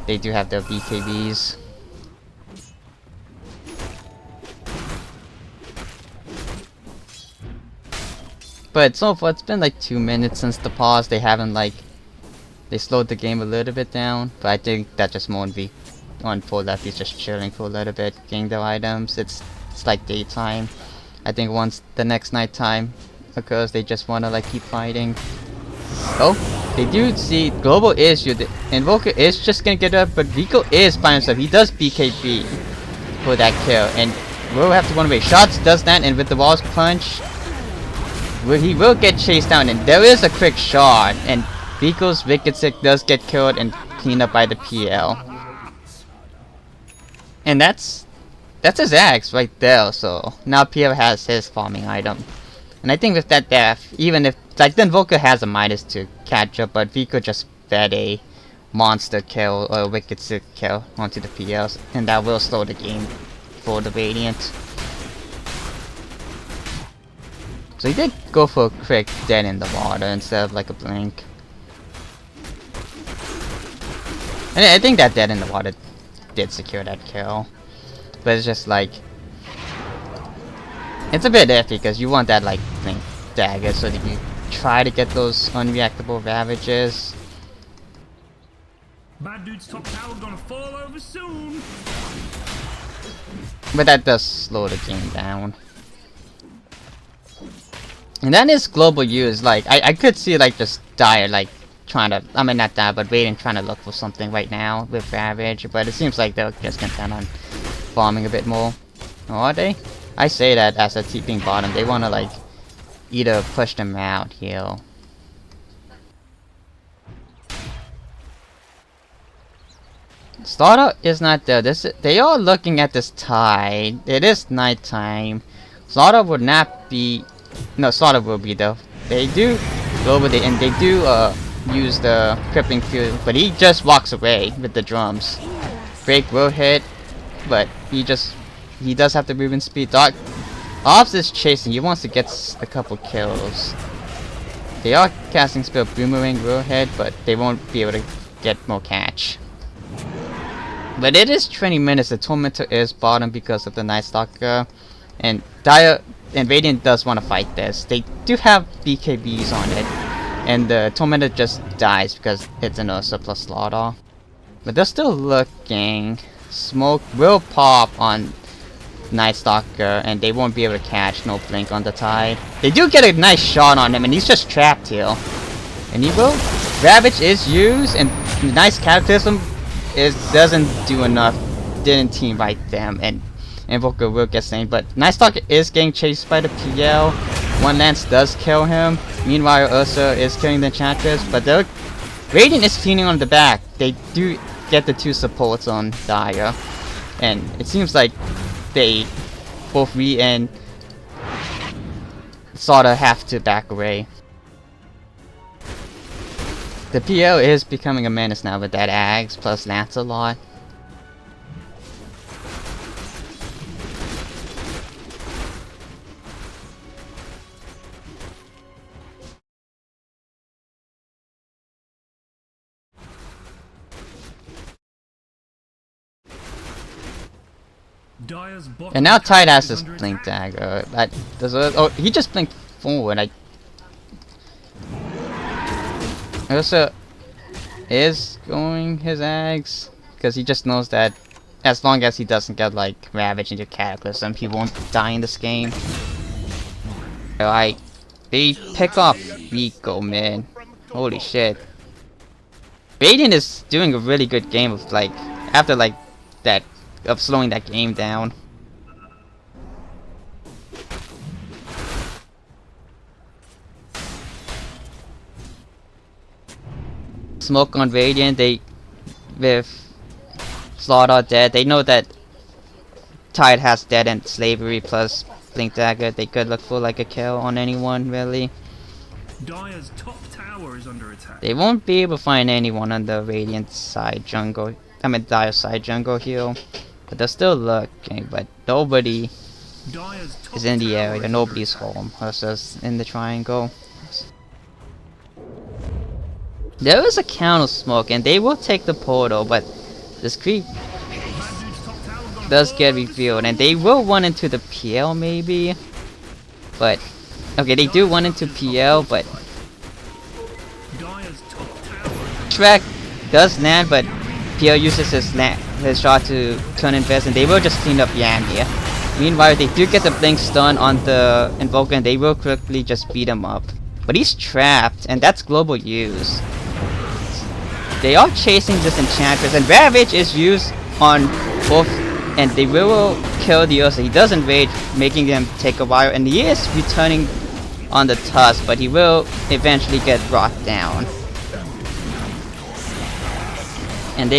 [SPEAKER 1] they do have their BKBs. But so far it's been like 2 minutes since the pause. They haven't like, they slowed the game a little bit down, but I think that just won't be on full left. He's just chilling for a little bit, getting their items. It's like daytime. I think once the next night time occurs, they just want to like keep fighting. Oh, they do see global is you. Invoker is just gonna get up, but Vico is by himself. He does BKB for that kill, and we'll have to run away. Shots does that, and with the Walls Punch, he will get chased down, and there is a quick shot, and Vico's Wicked Sick does get killed and cleaned up by the PL. And that's his axe right there, so now PL has his farming item. And I think with that death, even if, like, the Invoker has a Midas to catch up, but Vico just fed a monster kill or a Wicked Sick kill onto the PLs, and that will slow the game for the Radiant. So he did go for a quick dead in the water instead of like a blink. And I think that dead in the water did secure that kill. But it's just like, it's a bit iffy because you want that like blink dagger so that you try to get those unreactable Ravages.
[SPEAKER 6] Bad dude's top tower gonna fall over soon.
[SPEAKER 1] But that does slow the game down. And that is global use. Like I could see like just Dire like trying to, I mean not Dire, but waiting, trying to look for something right now with Ravage, but it seems like they're just content on farming a bit more. Or are they? I say that as a TPing bottom, they wanna like either push them out here. Slaughter is not there. They are looking at this tide. It is nighttime. Slaughter would not be. No, Slaughter will be though. They do go over there, and they do use the crippling field, but he just walks away with the drums. Break will hit, but he does have the movement speed. Dark Ops is chasing. He wants to get a couple kills. They are casting spell Boomerang will hit, but they won't be able to get more catch. But it is 20 minutes. The Tormentor is bottom because of the Night Stalker, and Dire and Radiant does want to fight this. They do have BKBs on it, and the Tormentor just dies because it's an Ursa plus Slaughter. But they're still looking. Smoke will pop on Night Stalker, and they won't be able to catch no blink on the Tide. They do get a nice shot on him, and he's just trapped here. And he will. Ravage is used, and nice Cataclysm doesn't do enough. Didn't team right them, and Invoker will get slain. But Night Stalker is getting chased by the PL. One Lance does kill him. Meanwhile, Ursa is killing the Enchantress, but the Radiant is cleaning on the back. They do get the two supports on Dire, and it seems like they both Re and sorta have to back away. The PL is becoming a menace now with that Axe plus Lancelot.
[SPEAKER 6] Dire's bottom
[SPEAKER 1] And now Tide has
[SPEAKER 6] is
[SPEAKER 1] this
[SPEAKER 6] under
[SPEAKER 1] blink
[SPEAKER 6] attack.
[SPEAKER 1] dagger. Oh, he just blinked forward. Ursa is going his Axe because he just knows that as long as he doesn't get like Ravage into Cataclysm, he won't die in this game. Alright, they pick off Rico, man. Holy shit. Radiant is doing a really good game of like after like that of slowing that game down. Smoke on Radiant, they with Slaughter dead, they know that Tide has dead and Slavery plus Blink Dagger. They could look for like a kill on anyone really.
[SPEAKER 6] Dire's top tower is under attack.
[SPEAKER 1] They won't be able to find anyone on the Radiant side jungle. I mean Dire side jungle here. But they're still looking, but nobody
[SPEAKER 6] Dire's top
[SPEAKER 1] is in the
[SPEAKER 6] tower
[SPEAKER 1] area.
[SPEAKER 6] is
[SPEAKER 1] Nobody's
[SPEAKER 6] under attack.
[SPEAKER 1] home. Ursa's in the triangle. There is a counter smoke, and they will take the portal, but this creep
[SPEAKER 6] Bandit's top tower gone
[SPEAKER 1] does get
[SPEAKER 6] forward.
[SPEAKER 1] revealed, and they will run into the PL maybe. But okay, they do run into PL, but
[SPEAKER 6] Dire's top tower.
[SPEAKER 1] Shrek does land, but PL uses his shot to turn invest, and they will just clean up Yam here. Meanwhile, they do get the blink stun on the Invoker, and they will quickly just beat him up. But he's trapped, and that's global use. They are chasing this Enchantress, and Ravage is used on both, and they will kill the Ursa. He does invade, making them take a while, and he is returning on the Tusk, but he will eventually get brought down. And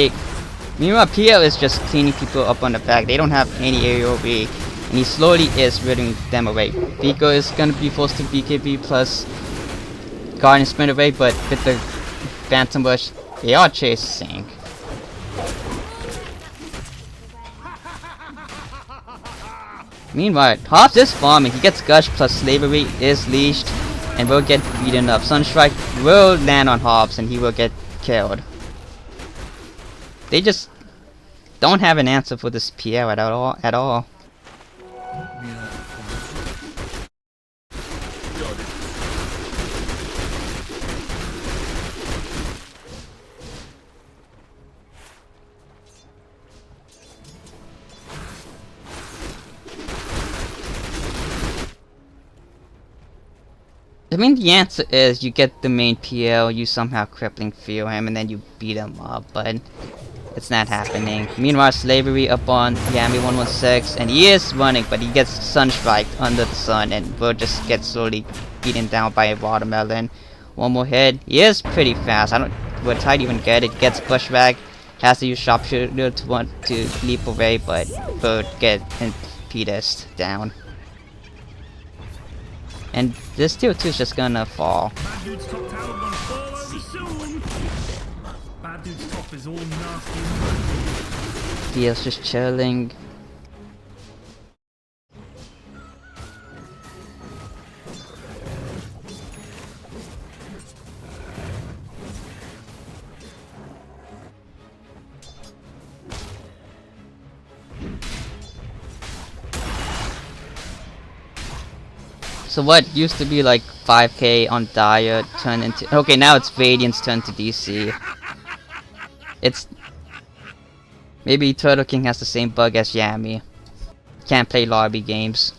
[SPEAKER 1] meanwhile, PL is just cleaning people up on the back. They don't have any AoE, and he slowly is ridding them away. Vico is gonna be forced to BKB plus Guardian Sprint away, but with the Phantom Bush, they are chasing. Meanwhile, Hobbs is farming. He gets Gush plus Slavery is leashed and will get beaten up. Sunstrike will land on Hobbs and he will get killed. They just don't have an answer for this PL at all. I mean, the answer is you get the main PL, you somehow crippling feel him, and then you beat him up, but it's not happening. Meanwhile, Slavery up on Yami 116, and he is running, but he gets Sunstriked under the sun, and will just get slowly beaten down by a Watermelon. One more hit. He is pretty fast. Will Tide even get it? Gets Bushwhack, has to use Sharpshooter to leap away, but will get Impedus down. And this tier 2 is just gonna fall.
[SPEAKER 6] Bad Dude's top tower gonna fall over soon. Bad Dude's top is all nasty.
[SPEAKER 1] Theo's just chilling. So what used to be like 5k on Dire turned into... Okay, now it's Radiant's turn to DC. It's... Maybe Turtle King has the same bug as Yami. Can't play lobby games.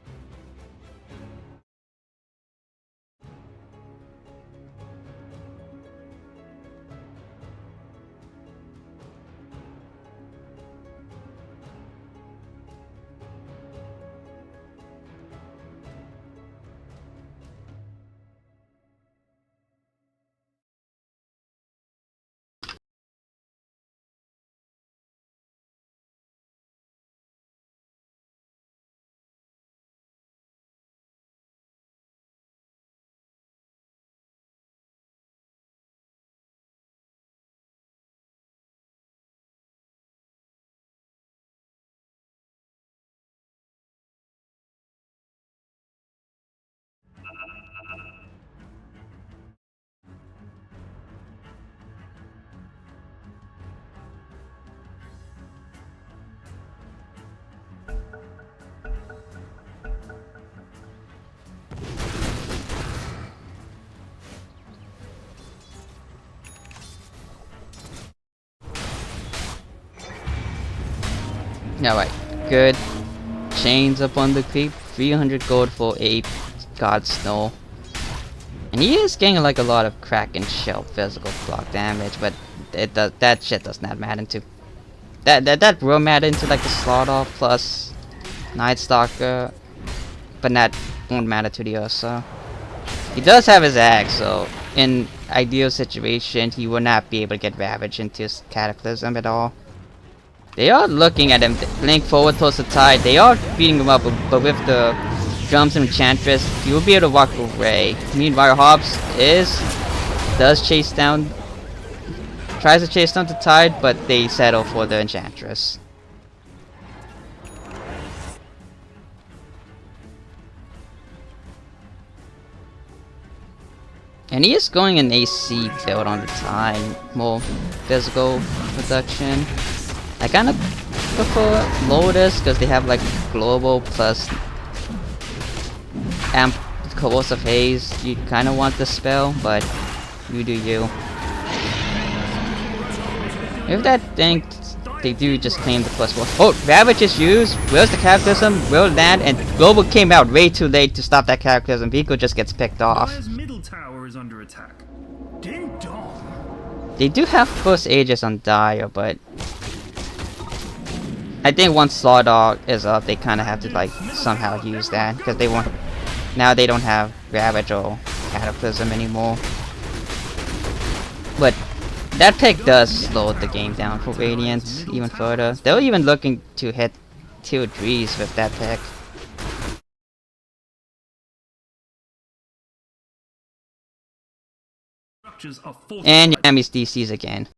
[SPEAKER 1] Alright, good. Chains up on the creep. 300 gold for a God Snow. And he is getting like a lot of crack and shell physical block damage, but it does, that shit does not matter into... That will matter into like the Slaughter plus Night Stalker, but that won't matter to the Ursa. He does have his axe, so in ideal situation he will not be able to get Ravage into his Cataclysm at all. They are looking at him, playing forward towards the tide. They are beating him up, but with the drums and Enchantress, he will be able to walk away. Meanwhile, Hobbs does chase down, tries to chase down the tide, but they settle for the Enchantress. And he is going an AC build on the tide, more physical production. I kind of prefer Lotus because they have like global plus amp corrosive haze. You kind of want the spell, but you do you. If that thing they do just claim the +1. Oh, Ravage is used. Where's the Cataclysm? Will land, and Global came out way too late to stop that Cataclysm. Vico just gets picked off.
[SPEAKER 6] Dire's middle tower is under attack. Ding dong.
[SPEAKER 1] They do have first Aegis on Dire, but I think once Slaughter is up, they kind of have to like somehow use that because they won't. Now they don't have Ravage or Cataclysm anymore. But that pick does slow the game down for Radiant even further. They're even looking to hit tier 3s with that pick. And Yami's DCs again.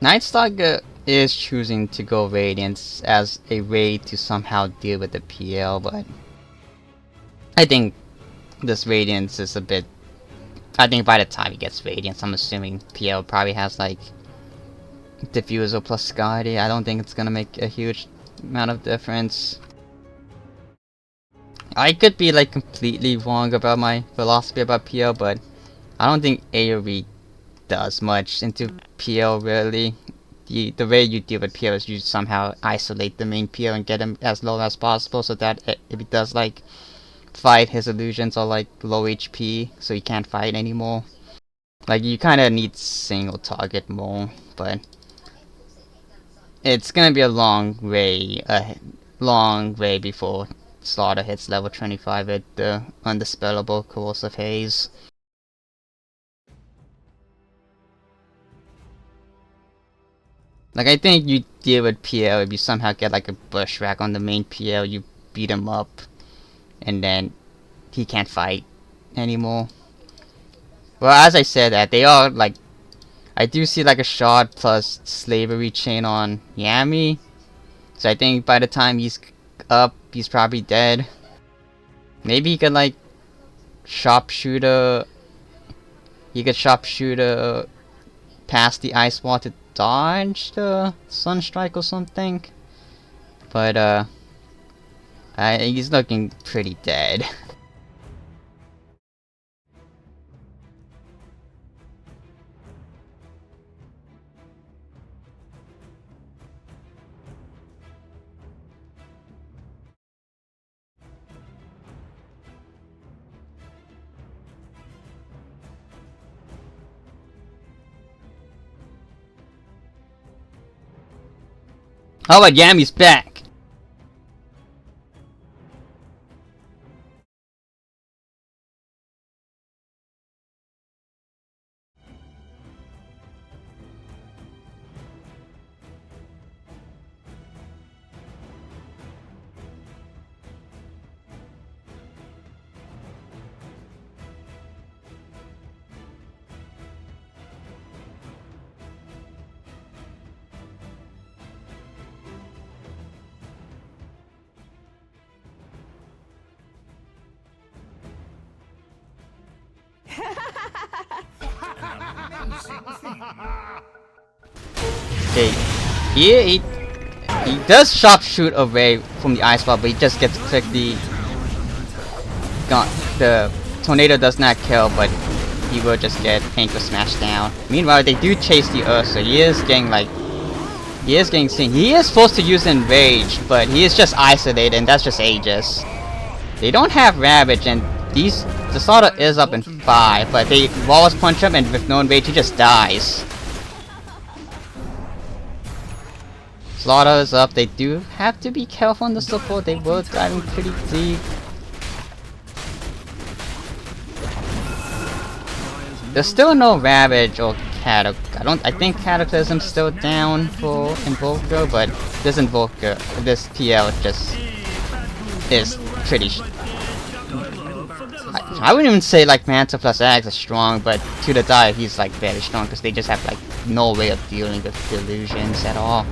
[SPEAKER 1] Night Stalker is choosing to go Radiance as a way to somehow deal with the PL, but I think this Radiance is a bit... I think by the time he gets Radiance, I'm assuming PL probably has like Diffusal plus Scotty. I don't think it's gonna make a huge amount of difference. I could be like completely wrong about my philosophy about PL, but I don't think AoE does much into PL really. The way you deal with PL is you somehow isolate the main PL and get him as low as possible, so that if he does like fight, his illusions are like low HP, so he can't fight anymore. Like you kind of need single target more, but it's gonna be a long way before Slaughter hits level 25 with the Undispellable Corrosive Haze. Like, I think you deal with PL if you somehow get like a Bushwhack on the main PL, you beat him up, and then he can't fight anymore. Well, as I said that, they are like... I do see like a Shard plus Slavery chain on Yami, so I think by the time he's up, he's probably dead. Maybe he could like Sharpshooter... He could Sharpshooter past the Ice Wall to dodge the Sunstrike or something. But he's looking pretty dead. Oh, but Yami's back! Okay, he does sharpshoot away from the ice wall, but he just gets quickly gone. The tornado does not kill, but he will just get ankle smashed down. Meanwhile, they do chase the Earth, so he is getting seen. He is supposed to use Enrage, but he is just isolated, and that's just Aegis. They don't have Ravage, and the Slaughter is up in 5, but they Wallace punch him, and with no Enrage, he just dies. Slaughter is up. They do have to be careful on the support. They were diving pretty deep. There's still no Ravage or Cataclysm. I think Cataclysm's still down for Invoker, but this Invoker, this PL just is pretty. I wouldn't even say like Manta plus Axe is strong, but to the dive he's like very strong because they just have like no way of dealing with illusions at all.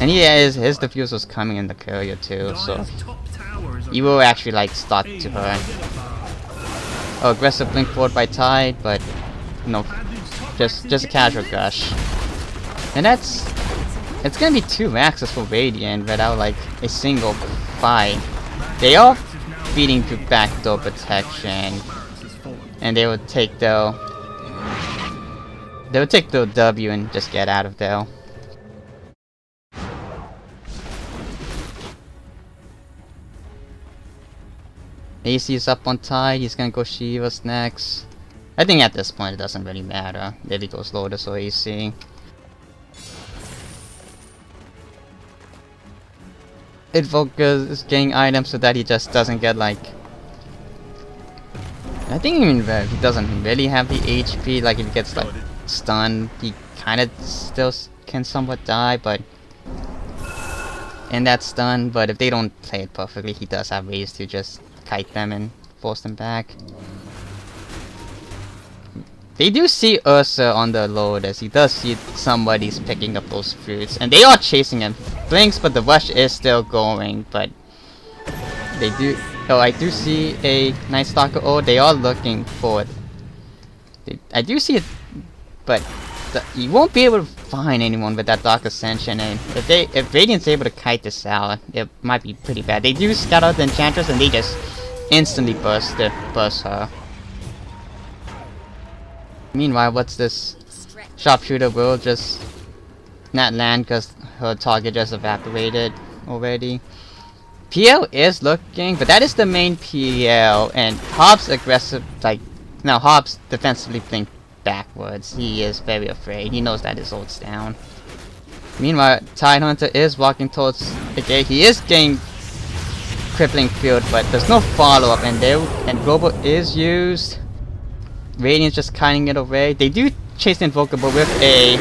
[SPEAKER 1] And his diffuser's coming in the courier too, so he will actually like start to hurt. Oh, aggressive blink forward by Tide, but no, just a casual gush. And it's gonna be 2 maxes for Radiant without like a single fight. They are feeding through backdoor protection, and they would take the W and just get out of there. AC is up on Tide, he's gonna go Shivas next. I think at this point it doesn't really matter if he goes Lotus or AC. Invoker is getting items so that he just doesn't get like... I think even if he doesn't really have the HP, like if he gets like stunned, he kinda still can somewhat die, but... And that's stun, but if they don't play it perfectly, he does have ways to just kite them and force them back. They do see Ursa on the Lotus. He does see somebody's picking up those fruits, and they are chasing him. Blinks, but the rush is still going, but they do... Oh, I do see a Night Stalker. Oh, they are looking for it. I do see it, but you won't be able to find anyone with that Dark Ascension. And if Radiant's able to kite this out, it might be pretty bad. They do scout out the Enchantress and they just instantly burst her. Meanwhile, what's this? Sharpshooter will just not land because her target just evaporated already. PL is looking, but that is the main PL, and Hobbs aggressive, like, now Hobbs defensively playing backwards. He is very afraid. He knows that his ult's down. Meanwhile, Tidehunter is walking towards the gate. He is getting crippling field, but there's no follow-up, and Global is used. Radiant's just kiting it away. They do chase the Invoker, but with a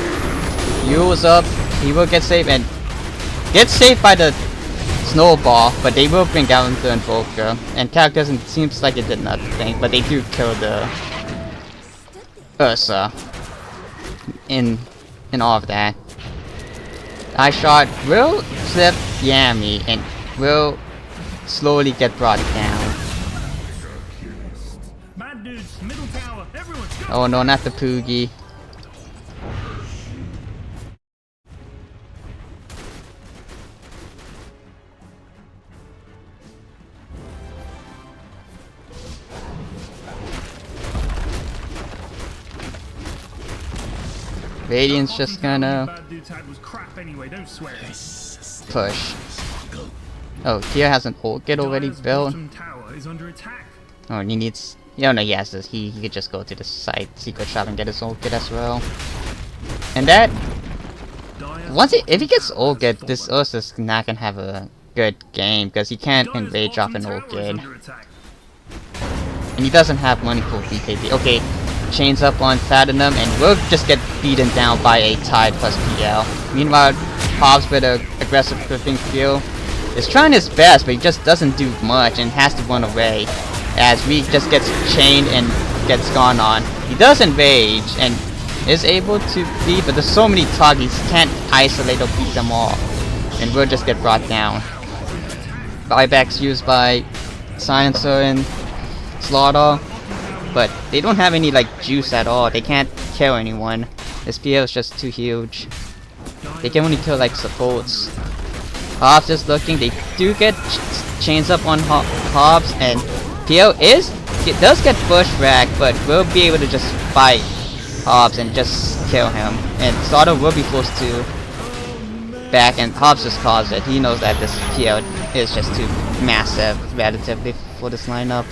[SPEAKER 1] Yule's up, he will get saved, and gets saved by the Snowball, but they will bring down the Invoker. And characters, it seems like it did nothing, but they do kill the Ursa in all of that. Eye shot will slip Yami and will slowly get brought down.
[SPEAKER 6] Bad dudes, middle tower, everyone, go!
[SPEAKER 1] Oh no, not the Poogie. Radiant's just gonna
[SPEAKER 6] Bad dude's hat was crap anyway, don't swear.
[SPEAKER 1] push. Oh, Tia has an ult get already
[SPEAKER 6] Dire's
[SPEAKER 1] built.
[SPEAKER 6] bottom tower is under attack.
[SPEAKER 1] Oh, and he needs. Yeah, no, he has this. He could just go to the side, secret shop, and get his ult get as well. And that,
[SPEAKER 6] Dire's
[SPEAKER 1] if he gets
[SPEAKER 6] bottom tower
[SPEAKER 1] ult get,
[SPEAKER 6] has
[SPEAKER 1] this
[SPEAKER 6] fallen.
[SPEAKER 1] Ursa's not gonna have a good game because he can't
[SPEAKER 6] Dire's
[SPEAKER 1] enrage off
[SPEAKER 6] bottom
[SPEAKER 1] an ult
[SPEAKER 6] tower is
[SPEAKER 1] get,
[SPEAKER 6] under attack.
[SPEAKER 1] and he doesn't have money for BKB. Okay, chains up on Platinum, and will just get beaten down by a Tide plus PL. Meanwhile, Hobbs with a aggressive gripping feel is trying his best, but he just doesn't do much and has to run away as Reek just gets chained and gets gone on. He does enrage and is able to beat, but there's so many targets, he can't isolate or beat them all, and will just get brought down. Buybacks used by Silencer and Slaughter, but they don't have any like juice at all. They can't kill anyone. This PL is just too huge. They can only kill like supports. Hobbs is looking. They do get chains up on Hobbs, and PL does get bush rack, but will be able to just fight Hobbs and just kill him. And Slaughter will be forced to back, and Hobbs just calls it. He knows that this PL is just too massive relatively for this lineup.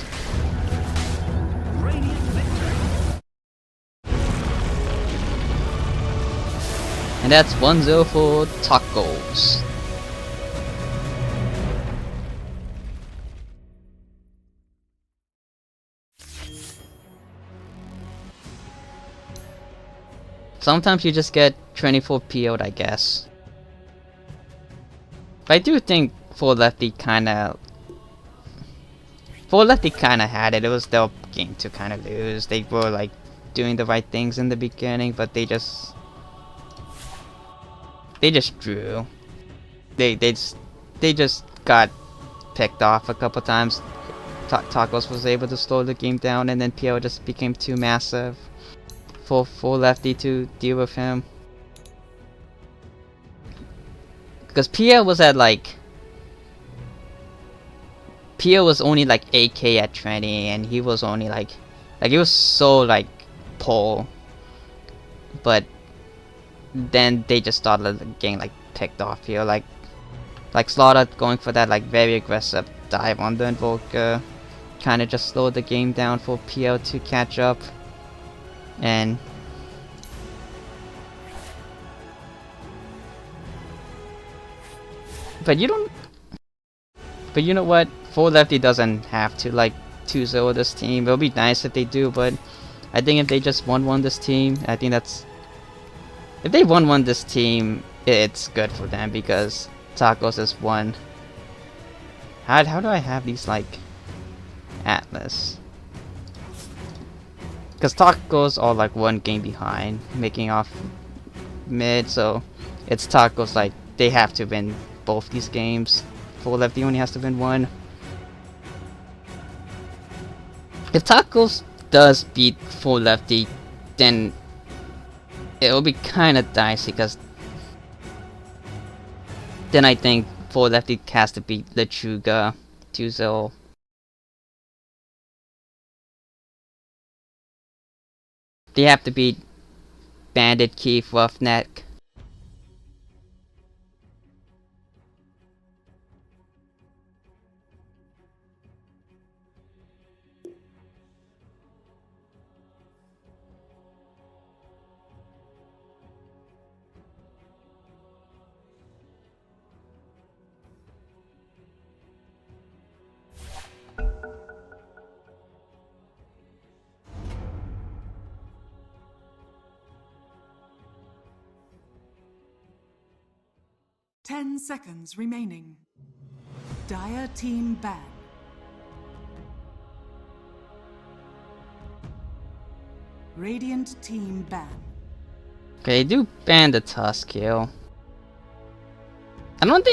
[SPEAKER 1] And that's 1-0 for Tacos. Sometimes you just get 24 PO'd, I guess. But I do think 4Lefty kinda had it. It was their game to kinda lose. They were like doing the right things in the beginning, but they just drew. They just got picked off a couple times. Tacos was able to slow the game down, and then PO just became too massive for Lefty to deal with him. Because PL was at like... PL was only like 8k at 20, and he was only like he was so like pole. But then they just started getting like picked off here, like Slaughter going for that like very aggressive dive on the Invoker, kind of just slowed the game down for PL to catch up. And but you know what, 4Lefty doesn't have to like 2-0 this team. It'll be nice if they do, but I think if they just won this team, I think that's, if they won this team, it's good for them, because Tacos is one. How do I have these like Atlas? Because Tacos are like one game behind, making off mid, so it's Tacos like they have to win both these games. 4Lefty only has to win one. If Tacos does beat Full Lefty, then it'll be kind of dicey, because then I think Full Lefty has to beat Lechuga 2-0. They have to beat Bandit, Keith, Roughneck.
[SPEAKER 2] Ten seconds remaining. Dire team ban. Radiant team ban.
[SPEAKER 1] Okay, they do ban the Tusk kill. I wouldn't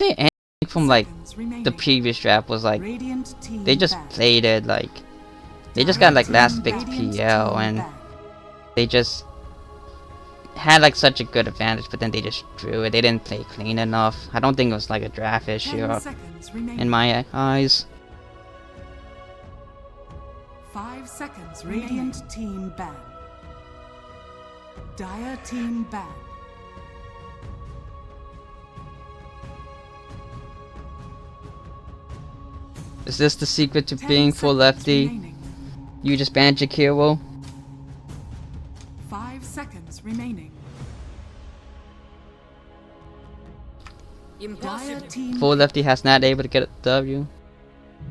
[SPEAKER 1] say anything from like
[SPEAKER 2] Seconds remaining.
[SPEAKER 1] the previous draft was like
[SPEAKER 2] Radiant team
[SPEAKER 1] they just
[SPEAKER 2] ban.
[SPEAKER 1] played it like they just got like
[SPEAKER 2] Dire
[SPEAKER 1] last
[SPEAKER 2] team
[SPEAKER 1] pick
[SPEAKER 2] Radiant
[SPEAKER 1] PL
[SPEAKER 2] team
[SPEAKER 1] and
[SPEAKER 2] ban.
[SPEAKER 1] they just had like such a good advantage, but then they just drew it. They didn't play clean enough. I don't think it was like a draft issue
[SPEAKER 2] 10 seconds remaining.
[SPEAKER 1] in my eyes.
[SPEAKER 2] 5 seconds. Radiant team ban. Dire team ban.
[SPEAKER 1] Is this the secret to
[SPEAKER 2] 10
[SPEAKER 1] being full
[SPEAKER 2] seconds
[SPEAKER 1] lefty?
[SPEAKER 2] remaining.
[SPEAKER 1] You just banned Jakiro?
[SPEAKER 2] 5 seconds remaining. Dire
[SPEAKER 3] Impossible.
[SPEAKER 2] team
[SPEAKER 1] Full lefty has not able to get a W.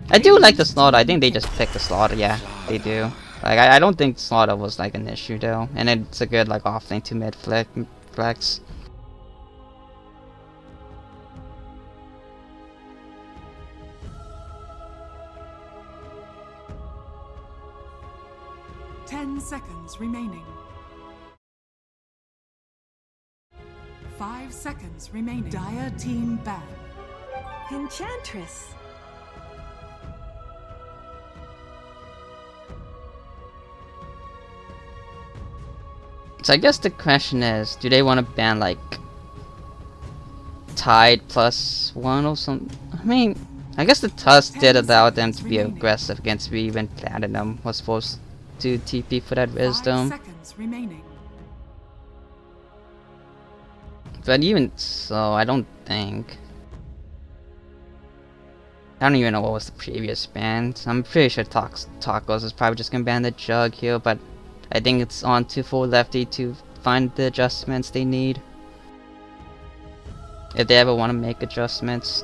[SPEAKER 1] I do like the slaughter. I think they just picked the slaughter. Yeah, they do. Like I don't think slaughter was like an issue though, and it's a good like off lane to mid flex.
[SPEAKER 2] seconds remaining. 5 seconds remaining. Dire team ban.
[SPEAKER 3] Enchantress.
[SPEAKER 1] So I guess the question is, do they want to ban like Tide +1 or something? I mean, I guess the Tusk did allow them to be aggressive against me when Platinum was forced to TP for that
[SPEAKER 2] 5
[SPEAKER 1] wisdom.
[SPEAKER 2] seconds remaining.
[SPEAKER 1] But even so, I don't think. I don't even know what was the previous ban. I'm pretty sure Tacos is probably just gonna ban the Jug here, but I think it's on to full lefty to find the adjustments they need. If they ever want to make adjustments.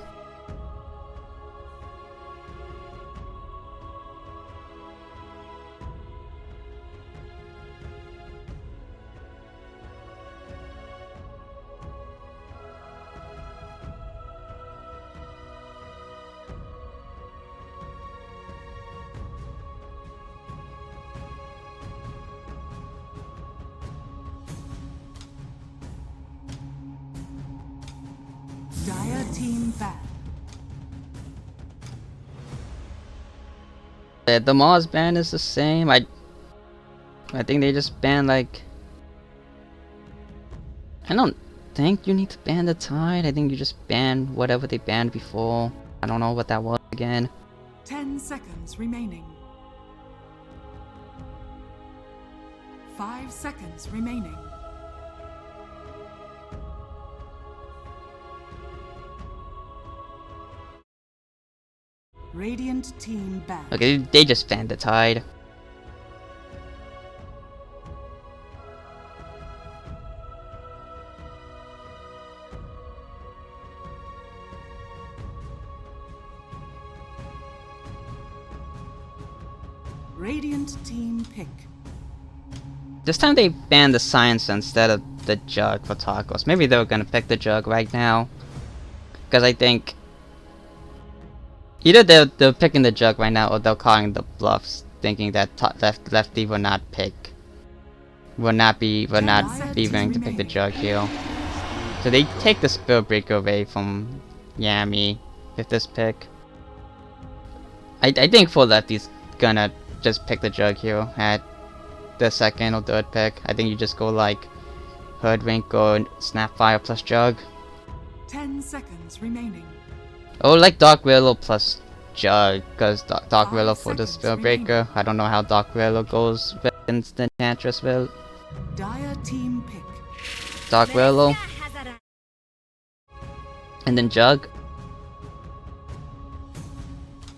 [SPEAKER 2] Dire team ban.
[SPEAKER 1] The Mars ban is the same. I think they just ban like. I don't think you need to ban the Tide. I think you just ban whatever they banned before. I don't know what that was again.
[SPEAKER 2] 10 seconds remaining. 5 seconds remaining. Radiant team ban.
[SPEAKER 1] Okay, they just banned the Tide.
[SPEAKER 2] Radiant team pick.
[SPEAKER 1] This time they banned the Science instead of the Jug for Tacos. Maybe they were gonna pick the Jug right now. Because I think either they're picking the Jug right now or they're calling the bluffs, thinking that lefty will not be willing to pick the Jug here. So they take the Spirit Breaker away from Yami with this pick. I think full lefty's gonna just pick the jug here at the second or third pick. I think you just go like Hoodwink or Snapfire plus jug.
[SPEAKER 2] 10 seconds remaining.
[SPEAKER 1] Oh, like Dark Willow plus jug, because Dark Willow for the
[SPEAKER 2] seconds
[SPEAKER 1] Spell Breaker. I don't know how Dark Willow goes with instant Enchantress build.
[SPEAKER 2] Dire team pick.
[SPEAKER 1] Dark Willow. And then jug.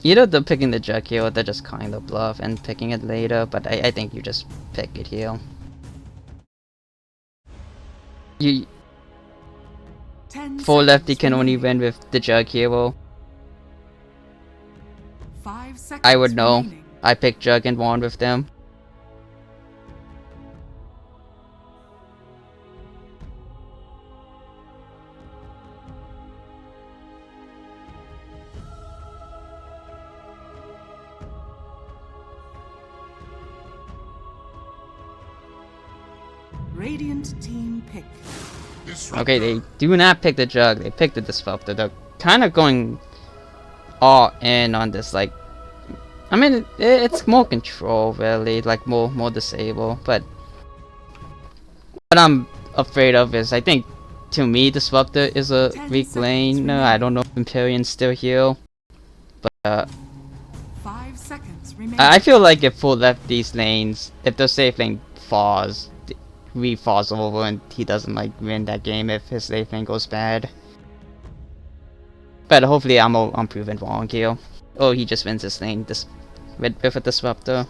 [SPEAKER 1] Either they're picking the jug here or they're just kind of bluff and picking it later, but I think you just pick it here. You
[SPEAKER 2] 10
[SPEAKER 1] full lefty
[SPEAKER 2] seconds
[SPEAKER 1] can only
[SPEAKER 2] remaining.
[SPEAKER 1] win with the jug hero.
[SPEAKER 2] 5 seconds
[SPEAKER 1] I would know.
[SPEAKER 2] remaining.
[SPEAKER 1] I picked jug and wand with them.
[SPEAKER 2] Radiant team pick.
[SPEAKER 1] Okay, they do not pick the jug, they pick the disruptor. They're kind of going all in on this, like, I mean, it's more control, really, like more disable, but what I'm afraid of is, I think, to me, disruptor is a
[SPEAKER 2] 10
[SPEAKER 1] weak
[SPEAKER 2] seconds
[SPEAKER 1] lane. I don't know if Empyrean's still here, but
[SPEAKER 2] 5 seconds remaining.
[SPEAKER 1] I feel like if full left these lanes, if the safe lane falls, we falls over and he doesn't like win that game if his safe lane goes bad. But hopefully I'm proven wrong here. Oh, he just wins this lane with a disruptor.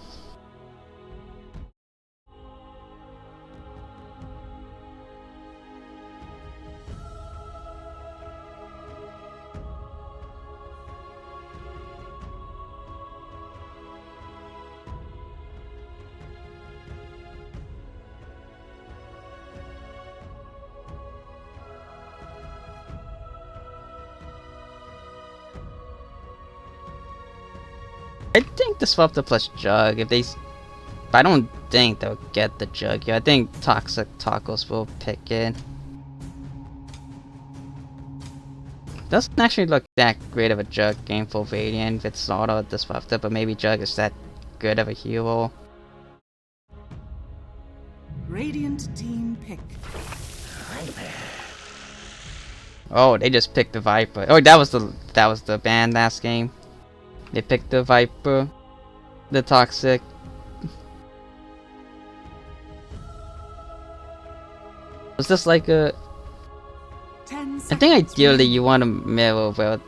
[SPEAKER 1] I think disruptor plus jug. I don't think they'll get the jug here. I think Toxic Tacos will pick it. Doesn't actually look that great of a jug game for Radiant with Slaughter disruptor, but maybe jug is that good of a hero.
[SPEAKER 2] Radiant team pick.
[SPEAKER 1] Oh, they just picked the Viper. Oh, that was the ban last game. They picked the Viper, the Toxic. Was this like a?
[SPEAKER 2] 10
[SPEAKER 1] I think
[SPEAKER 2] seconds
[SPEAKER 1] ideally
[SPEAKER 2] remaining.
[SPEAKER 1] you want to mirror well.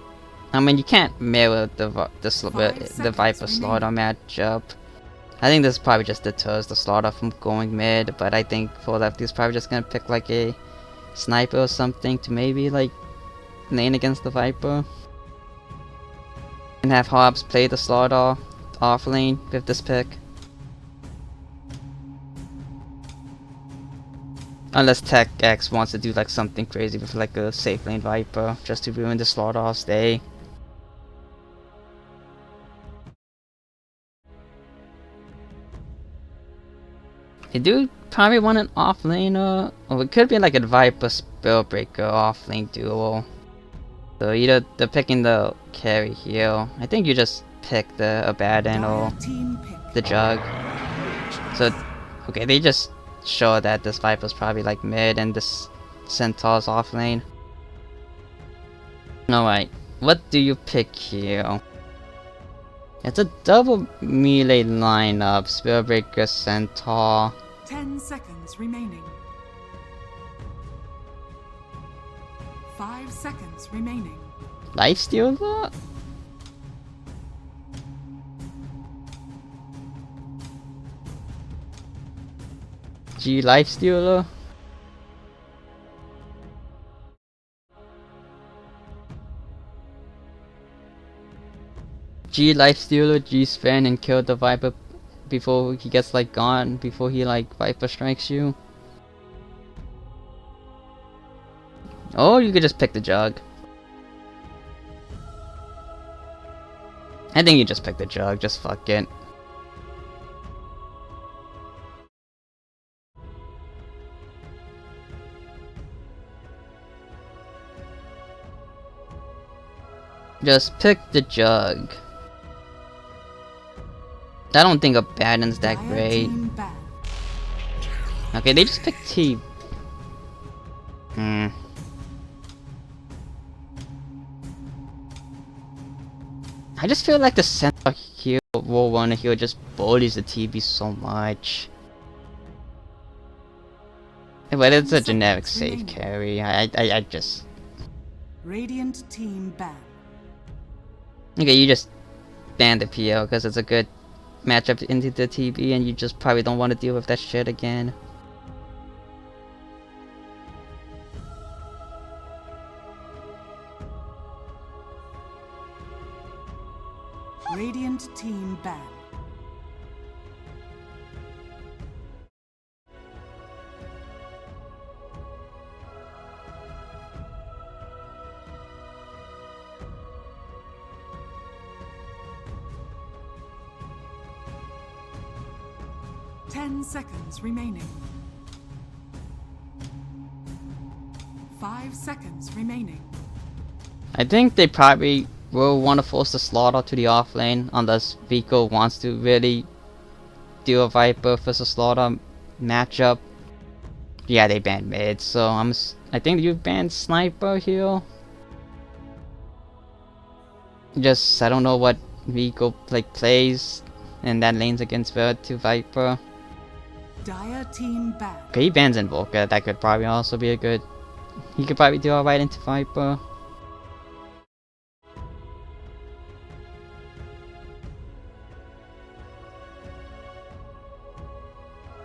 [SPEAKER 1] I mean, you can't mirror the
[SPEAKER 2] seconds
[SPEAKER 1] Viper Slaughter matchup. I think this probably just deters the Slaughter from going mid, but I think for lefty's probably just gonna pick like a sniper or something to maybe like lane against the Viper. And have Hobbs play the Slaughter off lane with this pick. Unless Tech X wants to do like something crazy with like a safe lane Viper just to ruin the Slaughterhouse day. They do probably want an off laner, or it could be like a Viper Spellbreaker off lane duo. So either they're picking the carry here. I think you just pick the Abaddon or
[SPEAKER 2] Dire team pick.
[SPEAKER 1] the jug. So, okay, they just show that this Viper's probably like mid and this Centaur's off lane. Alright, what do you pick here? It's a double melee lineup, Spellbreaker, Centaur.
[SPEAKER 2] 10 seconds remaining. 5 seconds remaining.
[SPEAKER 1] Lifestealer? G Lifestealer? G Lifestealer, G Span and kill the Viper before he gets like gone, before he like Viper strikes you. Or you could just pick the jug. I think you just pick the jug, just fuck it. Just pick the jug. I don't think Abaddon's that
[SPEAKER 2] Dire
[SPEAKER 1] great.
[SPEAKER 2] team ban.
[SPEAKER 1] Okay, they just picked T. Hmm. I just feel like the center hero, role runner hero, just bullies the TB so much. But it's a
[SPEAKER 2] 10
[SPEAKER 1] generic
[SPEAKER 2] seconds
[SPEAKER 1] safe
[SPEAKER 2] remaining.
[SPEAKER 1] carry. I just...
[SPEAKER 2] Radiant team ban.
[SPEAKER 1] Okay, you just ban the PL because it's a good matchup into the TB and you just probably don't want to deal with that shit again.
[SPEAKER 2] Radiant team ban. Ten seconds remaining. 5 seconds remaining.
[SPEAKER 1] I think they probably will want to force the slaughter to the off lane unless Vico wants to really do a Viper versus slaughter matchup. Yeah, they banned mid, so I think you banned sniper here. Just I don't know what Vico like plays, and that lanes against Vert to Viper.
[SPEAKER 2] Dire team ban.
[SPEAKER 1] Okay, he bans Invoker. That could probably also be a good. He could probably do alright into Viper.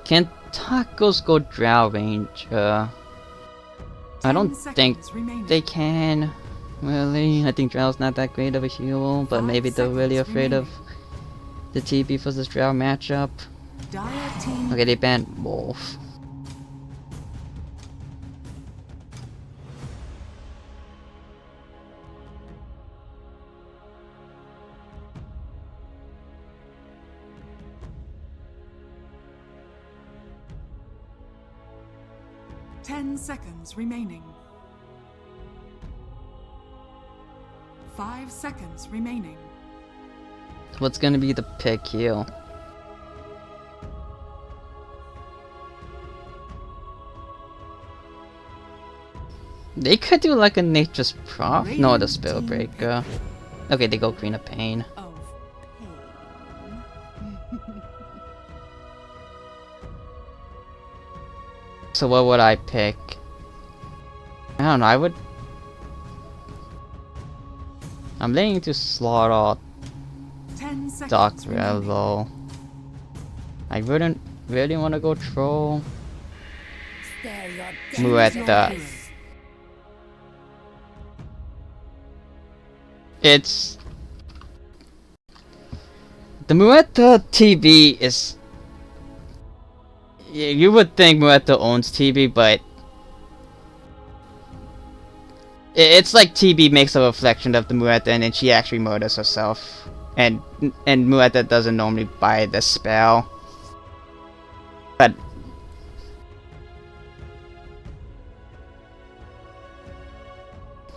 [SPEAKER 1] Can tacos go Drow range? I don't think
[SPEAKER 2] remaining.
[SPEAKER 1] they can. Really, I think Drow's not that great of a hero, but
[SPEAKER 2] 5
[SPEAKER 1] maybe they're really
[SPEAKER 2] seconds
[SPEAKER 1] afraid of the TB versus Drow matchup.
[SPEAKER 2] Dire team.
[SPEAKER 1] Okay, they banned Wolf.
[SPEAKER 2] 10 seconds remaining. 5 seconds remaining.
[SPEAKER 1] What's gonna be the pick here? They could do like a Nature's Prof. No, the Spellbreaker. Okay, they go Queen of Pain.
[SPEAKER 2] Of pain.
[SPEAKER 1] So what would I pick? I don't know, I'm leaning to Slaughter
[SPEAKER 2] 10 seconds
[SPEAKER 1] Dark
[SPEAKER 2] remaining.
[SPEAKER 1] Rello. I wouldn't really want to go Troll. Muerta. It's... The Muerta TV is... You would think Muerta owns TV, but... It's like TB makes a reflection of the Muerta and then she actually murders herself. And Muerta doesn't normally buy the spell. But...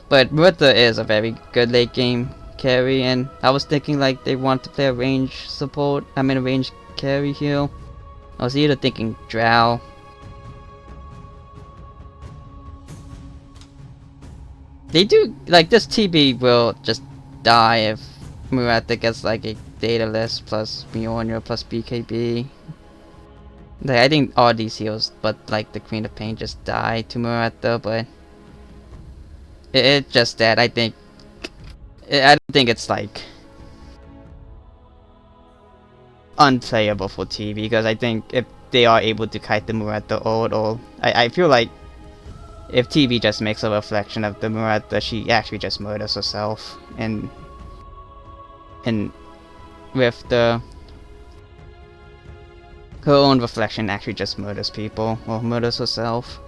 [SPEAKER 1] But Muerta is a very good late game carry, and I was thinking like they want to play a range support, a range carry here. I was either thinking Drow. They do, like this TB will just die if Muerta gets like a Daedalus plus Mjolnir plus BKB. Like, I think all these heals, but like the Queen of Pain just die to Muerta, but it's just that I don't think it's like unplayable for TV, because I think if they are able to kite the Muerta ult, or I feel like if TV just makes a reflection of the Muerta, she actually just murders herself, and with the her own reflection actually just murders people or murders herself.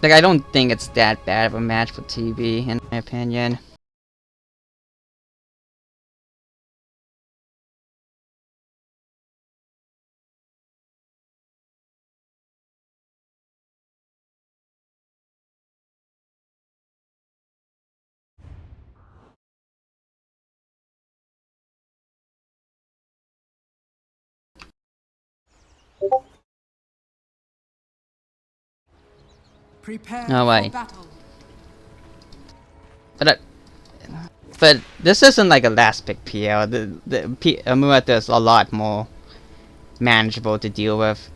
[SPEAKER 1] Like, I don't think it's that bad of a match for TV, in my opinion.
[SPEAKER 2] Prepare
[SPEAKER 1] Oh,
[SPEAKER 2] for
[SPEAKER 1] wait.
[SPEAKER 2] battle.
[SPEAKER 1] But this isn't like a last pick PL. Muerta is a lot more manageable to deal with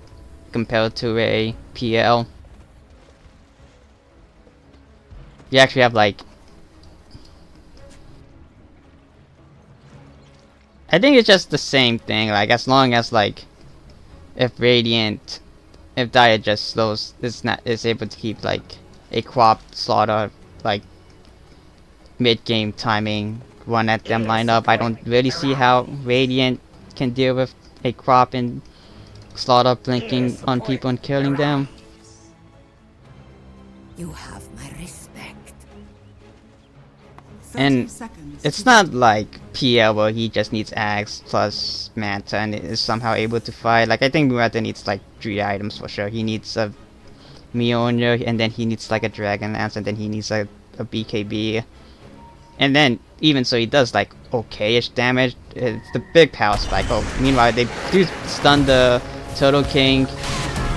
[SPEAKER 1] compared to a PL. You actually have like, I think it's just the same thing. Like as long as like if Dire just slows is able to keep like a crop slaughter like mid game timing one at them lineup. I don't really see how Radiant can deal with a crop and slaughter blinking on people and killing them.
[SPEAKER 3] You have my respect.
[SPEAKER 2] 30
[SPEAKER 1] And
[SPEAKER 2] seconds.
[SPEAKER 1] it's not like PL where he just needs Axe plus Manta and is somehow able to fight. Like I think Muerta needs like 3 items for sure. He needs a Mjolnir and then he needs like a Dragon Lance and then he needs a BKB. And then even so he does like okay-ish damage. It's the big power spike. Oh, meanwhile they do stun the Turtle King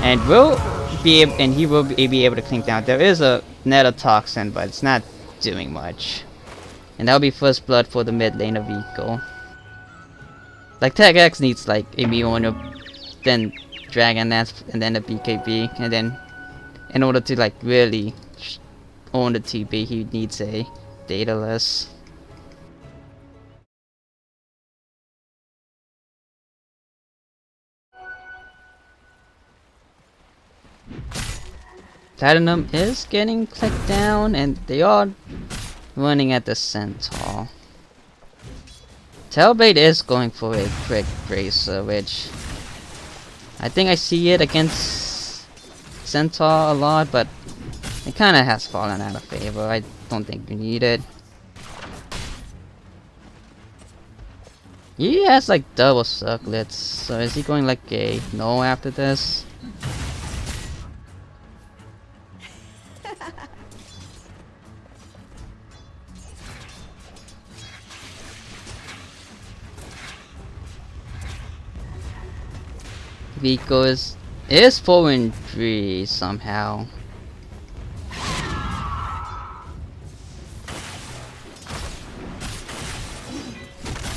[SPEAKER 1] and he will be able to clink down. There is a Netotoxin, but it's not doing much. And that'll be first blood for the mid lane of Eco. Like Tag X needs like a Mjolnir, then Dragon Lance, and then a BKB, and then in order to like really own the TB, he needs a Daedalus. Platinum is getting clicked down, and they are running at the Centaur. Tailbait is going for a quick bracer, which I think I see it against Centaur a lot, but it kinda has fallen out of favor. I don't think you need it. He has like double circlets, so is he going like a no after this? Vico is 4-3 somehow.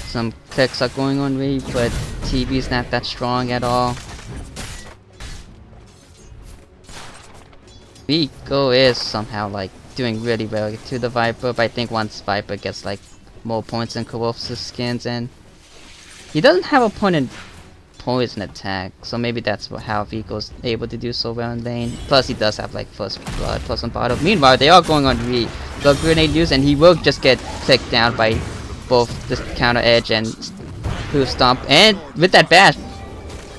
[SPEAKER 1] Some clicks are going on me, but TB is not that strong at all. Vico is somehow like doing really well to the Viper, but I think once Viper gets like more points in Corvus' skins and he doesn't have a point in poison attack, so maybe that's how Vico's able to do so well in lane. Plus he does have like first blood plus on bottom. Meanwhile they are going on blood grenade use and he will just get clicked down by both the counter edge and hoof stomp, and with that bash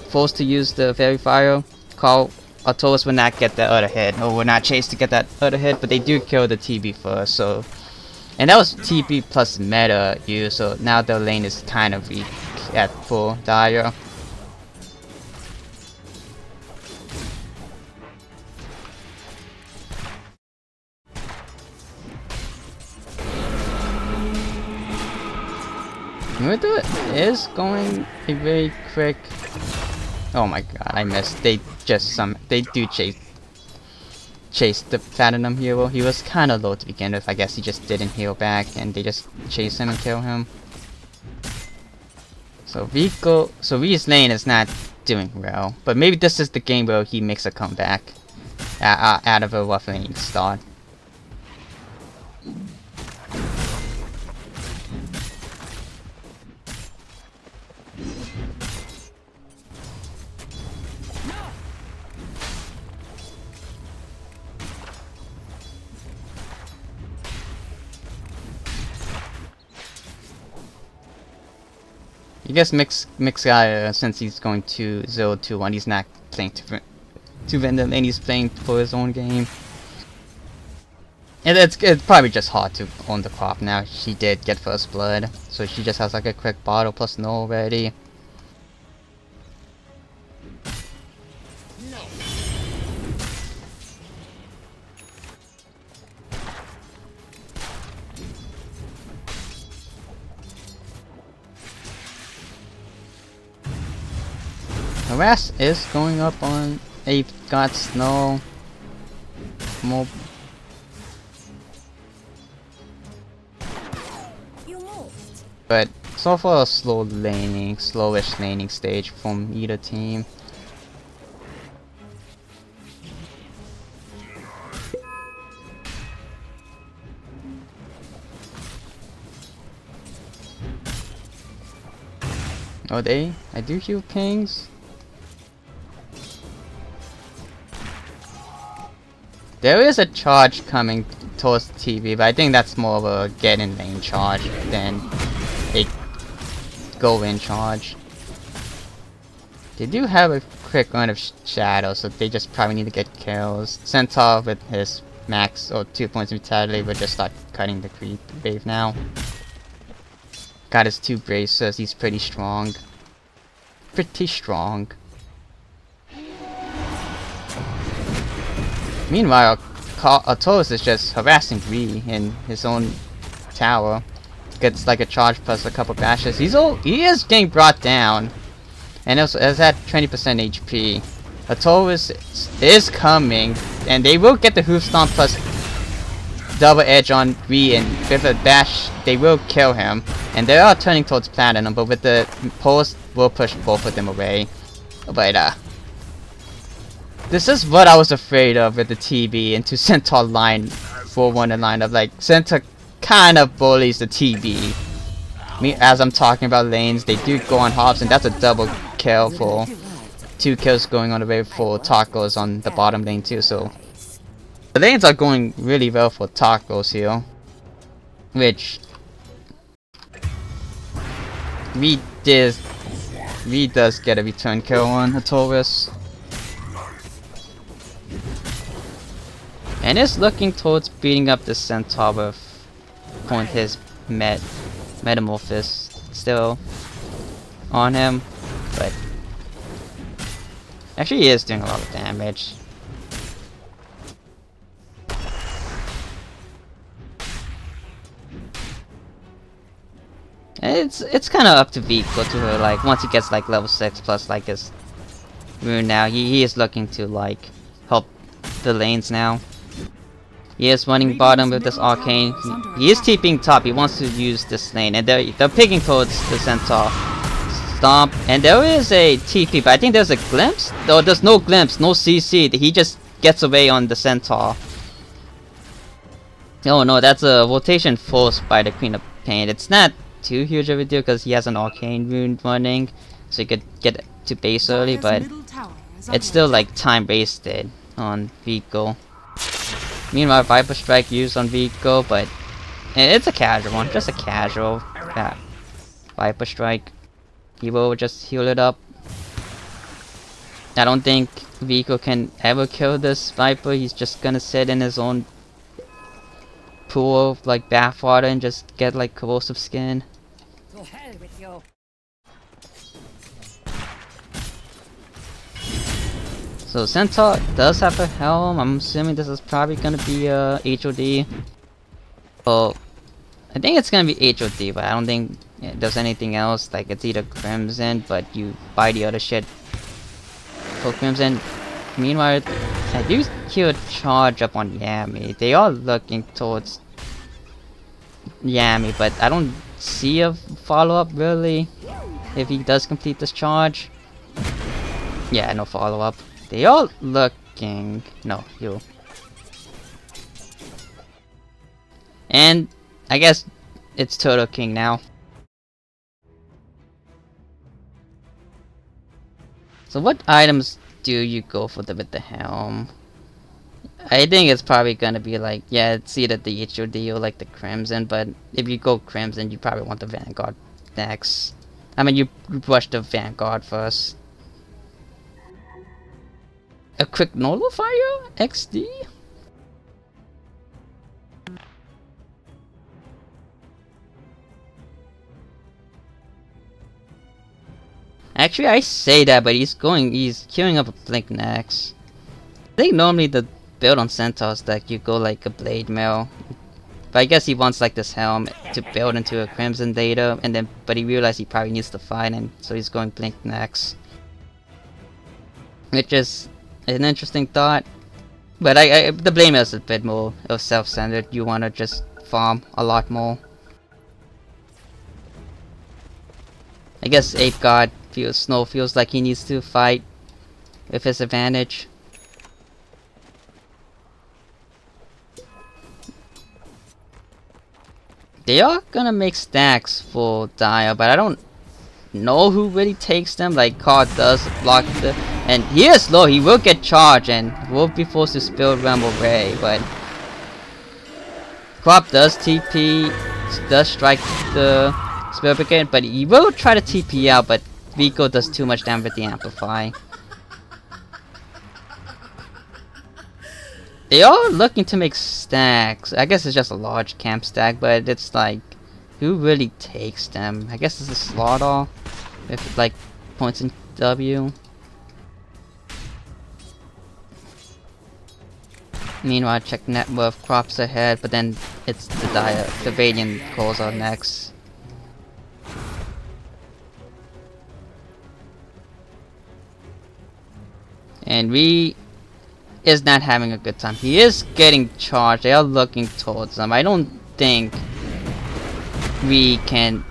[SPEAKER 1] forced to use the fairy fire. Carl Artolis will not get the other hit, or will not chase to get that other hit, but they do kill the TB first, so and that was TB plus meta use, so now the lane is kind of weak at full Dire. Muerta is going a very quick. Oh my god, I missed. They do chase the Platinum hero. He was kind of low to begin with. I guess he just didn't heal back, and they just chase him and kill him. So V's lane is not doing well, but maybe this is the game where he makes a comeback out of a rough lane start. I guess Mix guy, since he's going to 0-2-1, he's not playing to win the lane, he's playing for his own game. And it's probably just hard to own the crop now. She did get first blood, so she just has like a quick bottle plus no already. Harass is going up on a got snow. More.
[SPEAKER 3] You moved.
[SPEAKER 1] But so far a slowish laning stage from either team. Oh, I do heal pings. There is a charge coming towards the TV, but I think that's more of a get in lane charge than a go in charge. They do have a quick run of shadow, so they just probably need to get kills. Centaur with his max or 2 points of vitality will just start cutting the creep wave now. Got his 2 bracers, he's pretty strong. Pretty strong. Meanwhile, Artoris is just harassing Ree in his own tower. Gets like a charge plus a couple bashes. He is getting brought down. And also is at 20% HP. Artoris is coming. And they will get the hoof stomp plus double edge on Ree, and with a bash they will kill him. And they are turning towards Platinum, but with the pulse we'll push both of them away. But this is what I was afraid of with the TB into Centaur line 4-1 lineup. Like Centaur kind of bullies the TB. As I'm talking about lanes, they do go on hops, and that's a double kill for 2 kills going on the way for Tacos on the bottom lane too. So the lanes are going really well for Tacos here, which Reed does get a return kill on Artoris. And is looking towards beating up the Centaur with point his Metamorphosis still on him, but actually he is doing a lot of damage. It's kind of up to Vico to like once he gets like level 6 plus like his rune now, he is looking to like help the lanes now. He is running bottom with this arcane. He is TPing top. He wants to use this lane, and they're picking towards the Centaur. Stomp, and there is a TP, but I think there's a glimpse. Though there's no glimpse, no CC. He just gets away on the Centaur. Oh no, that's a rotation forced by the Queen of Pain. It's not too huge of a deal because he has an arcane rune running, so he could get to base early, but it's still like time wasted on Vico. Meanwhile, Viper Strike used on Vico, but it's a casual one, just a casual Viper Strike. He will just heal it up. I don't think Vico can ever kill this Viper. He's just gonna sit in his own pool of like bathwater and just get like corrosive skin.
[SPEAKER 3] To hell with you.
[SPEAKER 1] So Centaur does have a helm. I'm assuming this is probably gonna be HOD. Oh, I think it's gonna be HOD, but I don't think there's anything else. Like it's either Crimson, but you buy the other shit for Crimson. Meanwhile, I do hear a charge up on Yami. They are looking towards Yami, but I don't see a follow-up really. If he does complete this charge, yeah, no follow-up. They are looking... no, you. And I guess it's Turtle King now. So what items do you go for with the helm? I think it's probably gonna be like, yeah, it's either the HOD or like the Crimson, but if you go Crimson, you probably want the Vanguard next. I mean, you rush the Vanguard first. A quick nullifier? XD? Actually, I say that, but he's queuing up a Blink next. I think normally the build on Centaurs that you go like a Blade Mill. But I guess he wants like this helm to build into a Crimson data, and then but he realized he probably needs to fight, and so he's going Blink next. which is an interesting thought. But the blame is a bit more of self-centered. You want to just farm a lot more. I guess Ape God feels like he needs to fight with his advantage. They are gonna make stacks for Dire, but I don't know who really takes them. Like Card does block the, and he is low. He will get charged and will be forced to spill Realm away. But Crop does TP, does strike the Spirit Brigade, but he will try to TP out. But Vico does too much damage with the Amplify. They are looking to make stacks. I guess it's just a large camp stack, but it's like, who really takes them? I guess it's a Slaughter with like points in W. Meanwhile, check net worth. Crops ahead, but then it's the Vadian calls are next. And we is not having a good time. He is getting charged. They are looking towards him. I don't think we can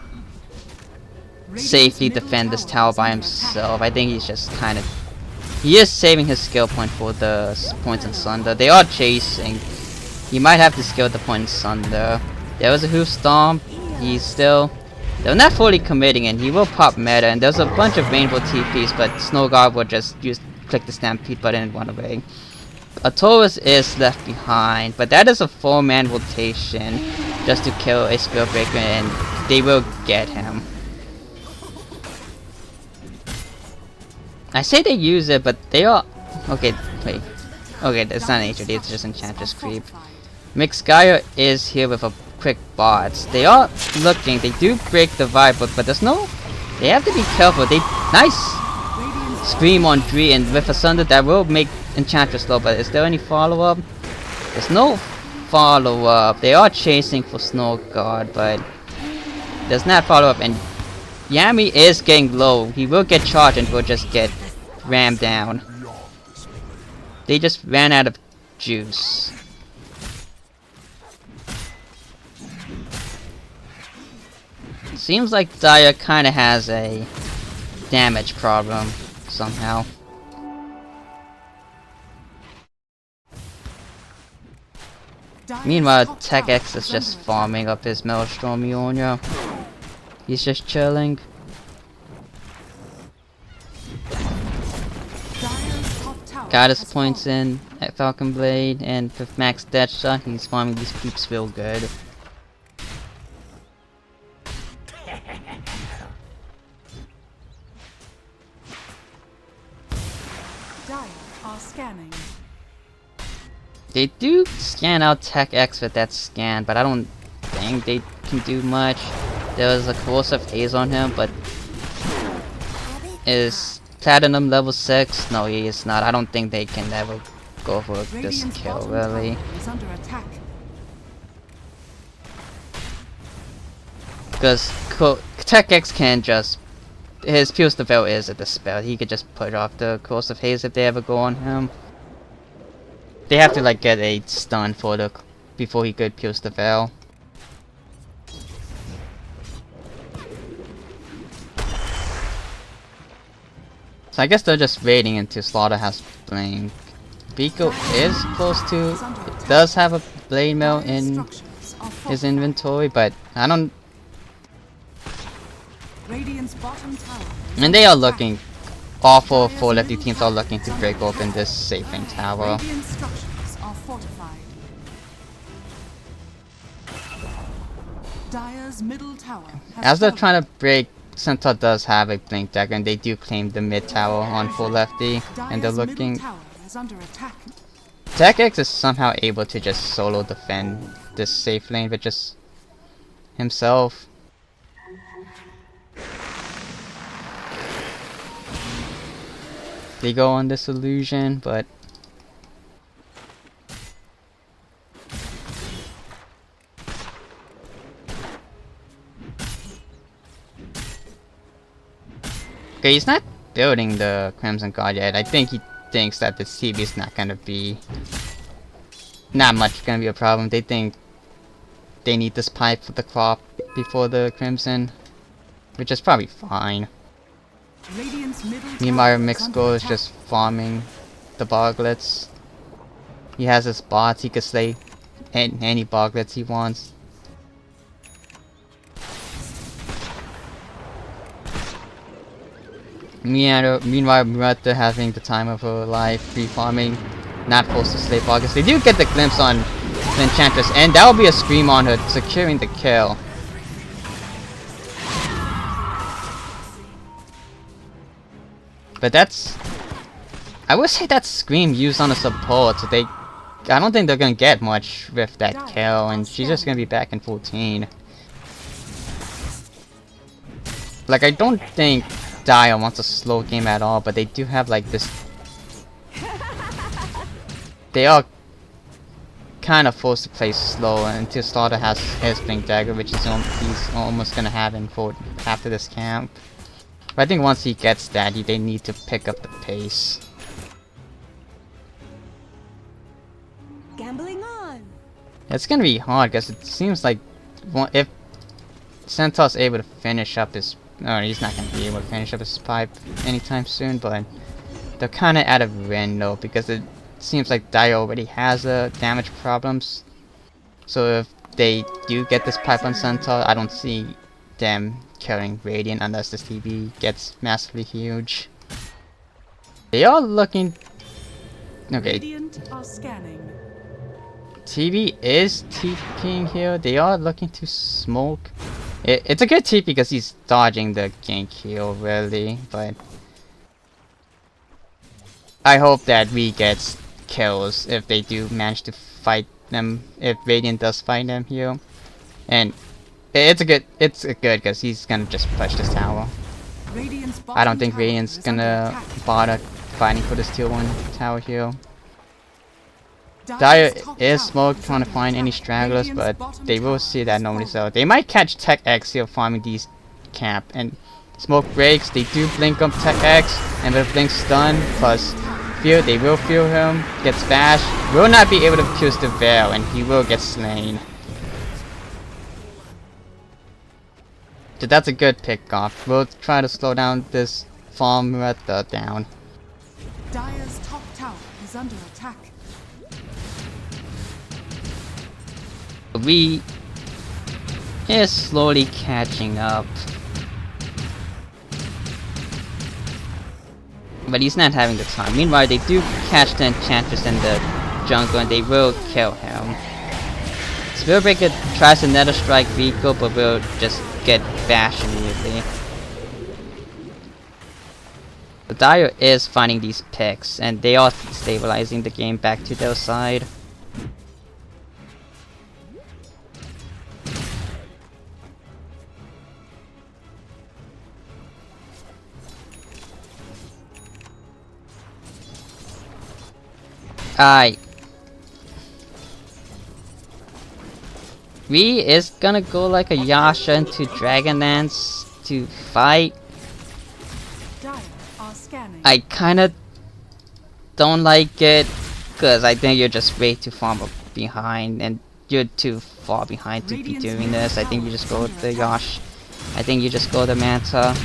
[SPEAKER 1] safely defend this tower by himself. I think he's just kind of... He is saving his skill point for the points in Sunder. They are chasing. He might have to skill the point in Sunder. There was a Hoof Stomp. He's still... They're not fully committing, and he will pop meta. And there's a bunch of rainbow TPs, but Snowguard will just click the Stampede button and run away. A Taurus is left behind, but that is a 4-man rotation just to kill a Spirit Breaker, and they will get him. I say they use it, but they are... Okay, wait. Okay, that's not an HOD, it's just Enchantress Creep. Mixgaia is here with a quick bots. They are looking, they do break the Vibe, but there's no... They have to be careful. They... Nice! Scream on Dree, and with a Sunder that will make Enchantress slow, but is there any follow-up? There's no follow-up. They are chasing for Snow Guard, but there's not follow-up, and Yami is getting low. He will get charged and will just get rammed down. They just ran out of juice. Seems like Dire kinda has a damage problem somehow. Meanwhile, Tech X is just farming up his Maelstrom Ionia. He's just chilling. Got his points in at Falcon Blade, and with Max Deadshot, he's farming these creeps real good.
[SPEAKER 2] Dire are scanning.
[SPEAKER 1] They do scan out Tech X with that scan, but I don't think they can do much. There was a Corrosive Haze on him, but is Platinum level 6? No, he is not. I don't think they can ever go for this kill, really. Because Tech X can just... His Pierce the Veil is a dispel. He could just put off the Corrosive Haze if they ever go on him. They have to like get a stun for the before he could pierce the veil. So I guess they're just waiting until Slaughter has Blink. Biko is close to, does have a Blade Mail in his inventory, but I don't... And they are looking, all four lefty teams are looking to break open this Safing Tower. As they're trying to break, Centaur does have a Blink Dagger, and they do claim the mid tower on full lefty, and they're looking... Tech X is somehow able to just solo defend this safe lane with just himself. They go on this illusion, but... Okay, he's not building the Crimson Guard yet. I think he thinks that the TV is not gonna be not much gonna be a problem. They think they need this pipe for the crop before the Crimson, which is probably fine.
[SPEAKER 2] Radiant's middle
[SPEAKER 1] Meanwhile,
[SPEAKER 2] tower is
[SPEAKER 1] Mixed
[SPEAKER 2] under
[SPEAKER 1] Goal is
[SPEAKER 2] attack.
[SPEAKER 1] just farming the Boglets. He has his bots, he can slay any Boglets he wants. Meanwhile, Murata having the time of her life, free farming, not forced to slay Boglets. They do get the glimpse on the Enchantress, and that will be a scream on her, securing the kill. But that's... I would say that's Scream used on a support, so they... I don't think they're gonna get much with that kill, and she's just gonna be back in 14. Like, I don't think Dire wants a slow game at all, but they do have like this... They are kind of forced to play slow until Slaughter has his Blink Dagger, which is he's almost gonna have in for after this camp. But I think once he gets that, they need to pick up the pace.
[SPEAKER 3] Gambling on.
[SPEAKER 1] It's gonna be hard because it seems like if Centaur's able to finish up his... No, he's not gonna be able to finish up his pipe anytime soon, but they're kind of out of window because it seems like Dire already has damage problems. So if they do get this pipe on Centaur, I don't see them killing Radiant unless this TV gets massively huge. They are looking... Okay.
[SPEAKER 2] Radiant are scanning.
[SPEAKER 1] TV is TPing here. They are looking to smoke. It's a good TP because he's dodging the gank heal, really, but I hope that we gets kills if they do manage to fight them, if Radiant does fight them here. And it's a good because he's gonna just push this tower. I don't think Radiant's gonna bother fighting for this tier 1 tower here. Dire is smoked, trying to find any stragglers, but they will see that normally, so they might catch Tech X here farming these camp. And smoke breaks, they do blink up Tech X, and with blink stun plus fear, they will feel him, gets bashed, will not be able to pierce the veil, and he will get slain. So that's a good pick off. We'll try to slow down this farm at the down.
[SPEAKER 2] Dire's top tower is under attack.
[SPEAKER 1] We is slowly catching up, but he's not having the time. Meanwhile, they do catch the Enchantress in the jungle and they will kill him. Spellbreaker tries another strike vehicle, but will just get bashed immediately. The Dire is finding these picks and they are stabilizing the game back to their side. V is gonna go like a Yasha into Dragonlance to fight.
[SPEAKER 2] Dire are scanning.
[SPEAKER 1] I kinda don't like it because I think you're just way too far behind and you're too far behind to be doing this. I think you just go with the Yash. I think you just go the Manta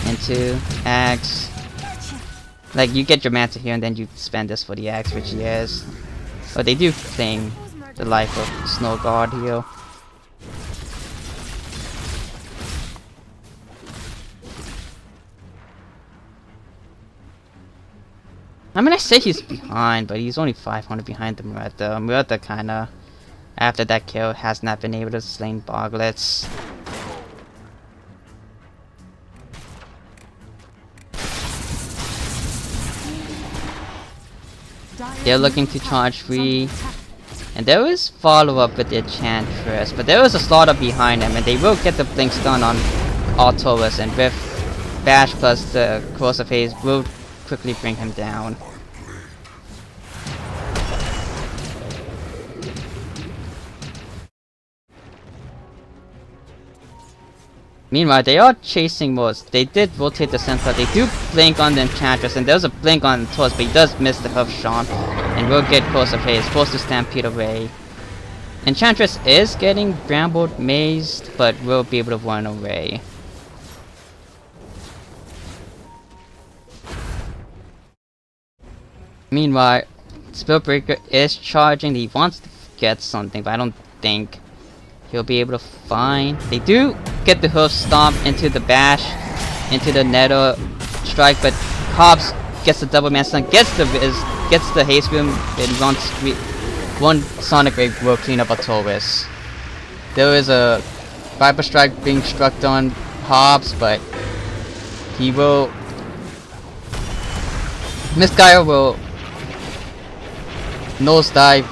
[SPEAKER 1] into Axe. Like, you get your Manta here and then you spend this for the Axe, which he is. But they do claim the life of Snow Guard here. I mean, I say he's behind, but he's only 500 behind the Murata. Murata kinda, after that kill, has not been able to slay Boglets. They're looking to charge free, and there is follow-up with the Enchantress, but there is a Slaughter behind them, and they will get the blink stun on Artorias, and with Bash plus the Cross of Haze will quickly bring him down. Meanwhile, they are chasing Moors. They did rotate the center. They do blink on the Enchantress, and there's a blink on Taurus, but he does miss the Hoof Stomp, and will get close of Haze. Forced to Stampede away. Enchantress is getting brambled, mazed, but will be able to run away. Meanwhile, Spellbreaker is charging. He wants to get something, but I don't think he'll be able to find. They do get the Hoof Stomp into the Bash, into the Nether Strike, but Hobbs gets the double man stun, gets the Haste Boom, and one Sonic Wave will clean up a Taurus. There is a Viper Strike being struck on Hobbs, but he will... Misguile will nosedive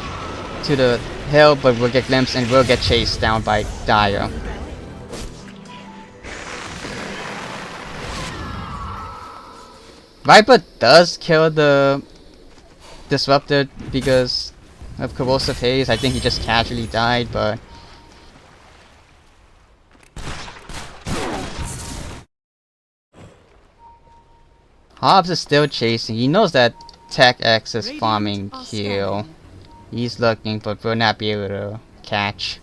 [SPEAKER 1] to the hill, but will get glimpsed and will get chased down by Dire. Viper does kill the Disruptor because of Corrosive Haze. I think he just casually died, but... Hobbs is still chasing. He knows that Tech X is farming heal. He's looking, but will not be able to catch.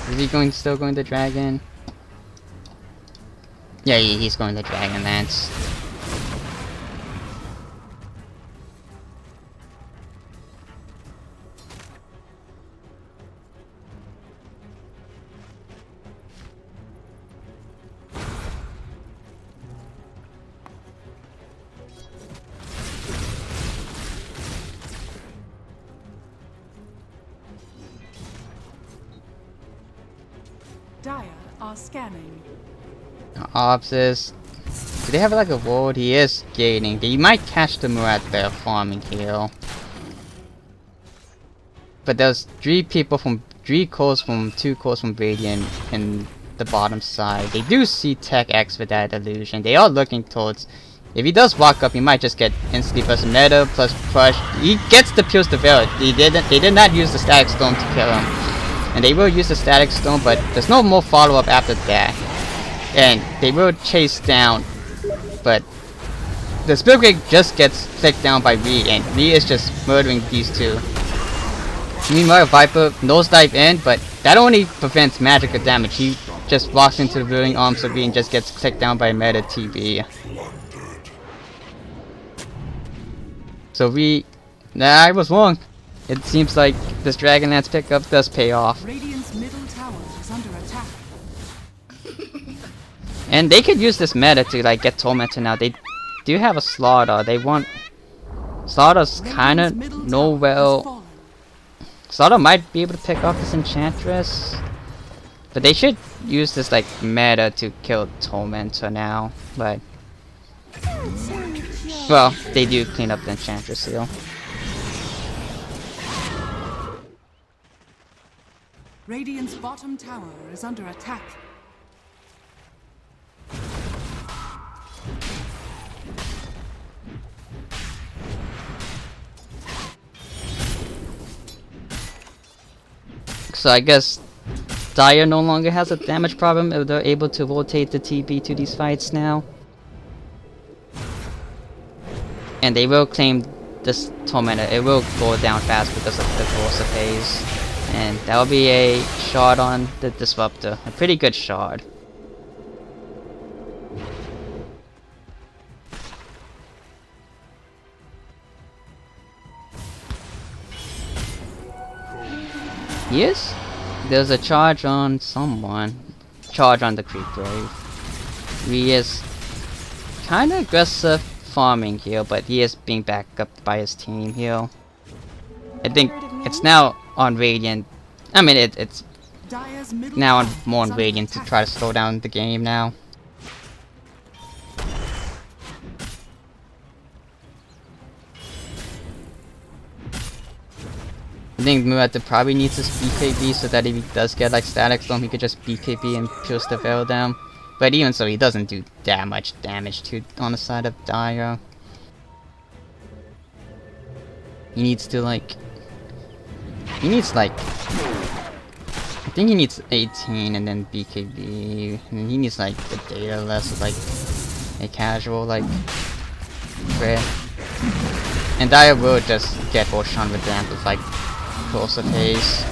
[SPEAKER 1] Is he still going to Dragon? Yeah, he's going to Dragon Lance.
[SPEAKER 2] Dire are scanning.
[SPEAKER 1] Ops is... Do they have like a ward? He is gaining. He might catch the Moor at the farming heal. But there's 3 cores from 2 cores from Radiant in the bottom side. They do see Tech X with that illusion. They are looking towards... If he does walk up, he might just get instantly plus Meta plus Crush. He gets the Pierce the Veil. They did not use the Static Storm to kill him. And they will use the Static Storm, but there's no more follow-up after that. And they will chase down, but the Spellbreaker just gets clicked down by Reed, and Reed is just murdering these two. Meanwhile, Viper nosedive in, but that only prevents magical damage. He just walks into the Ruling Arms of Reed and just gets clicked down by Meta TV. So I was wrong. It seems like this Dragonlance pickup does pay off.
[SPEAKER 2] Radiant's middle tower is under attack.
[SPEAKER 1] And they could use this meta to like get Tormentor now. They do have a Slaughter. They want... Slaughter's kinda Slaughter might be able to pick off this Enchantress. But they should use this like meta to kill Tormentor now. But... Well, they do clean up the Enchantress seal.
[SPEAKER 2] Radiant's bottom tower is under attack.
[SPEAKER 1] So I guess Dire no longer has a damage problem if they're able to rotate the TB to these fights now. And they will claim this Tormentor. It will go down fast because of the Corrosive Haze. And that will be a shard on the Disruptor. A pretty good shard. Yes? There's a charge on someone. Charge on the Creep Brave. He is kinda aggressive farming here, but he is being backed up by his team here. I think it's now on Radiant. I mean, it's now more on Radiant to try to slow down the game now. I think Muerta probably needs his BKB so that if he does get like Static Storm, he could just BKB and Pierce the Veil them. But even so, he doesn't do that much damage on the side of Dire. He needs to like... He needs like... I think he needs 18 and then BKB. And he needs like the data less of like a casual like crit. And I will just get Ocean with the amplified closer phase.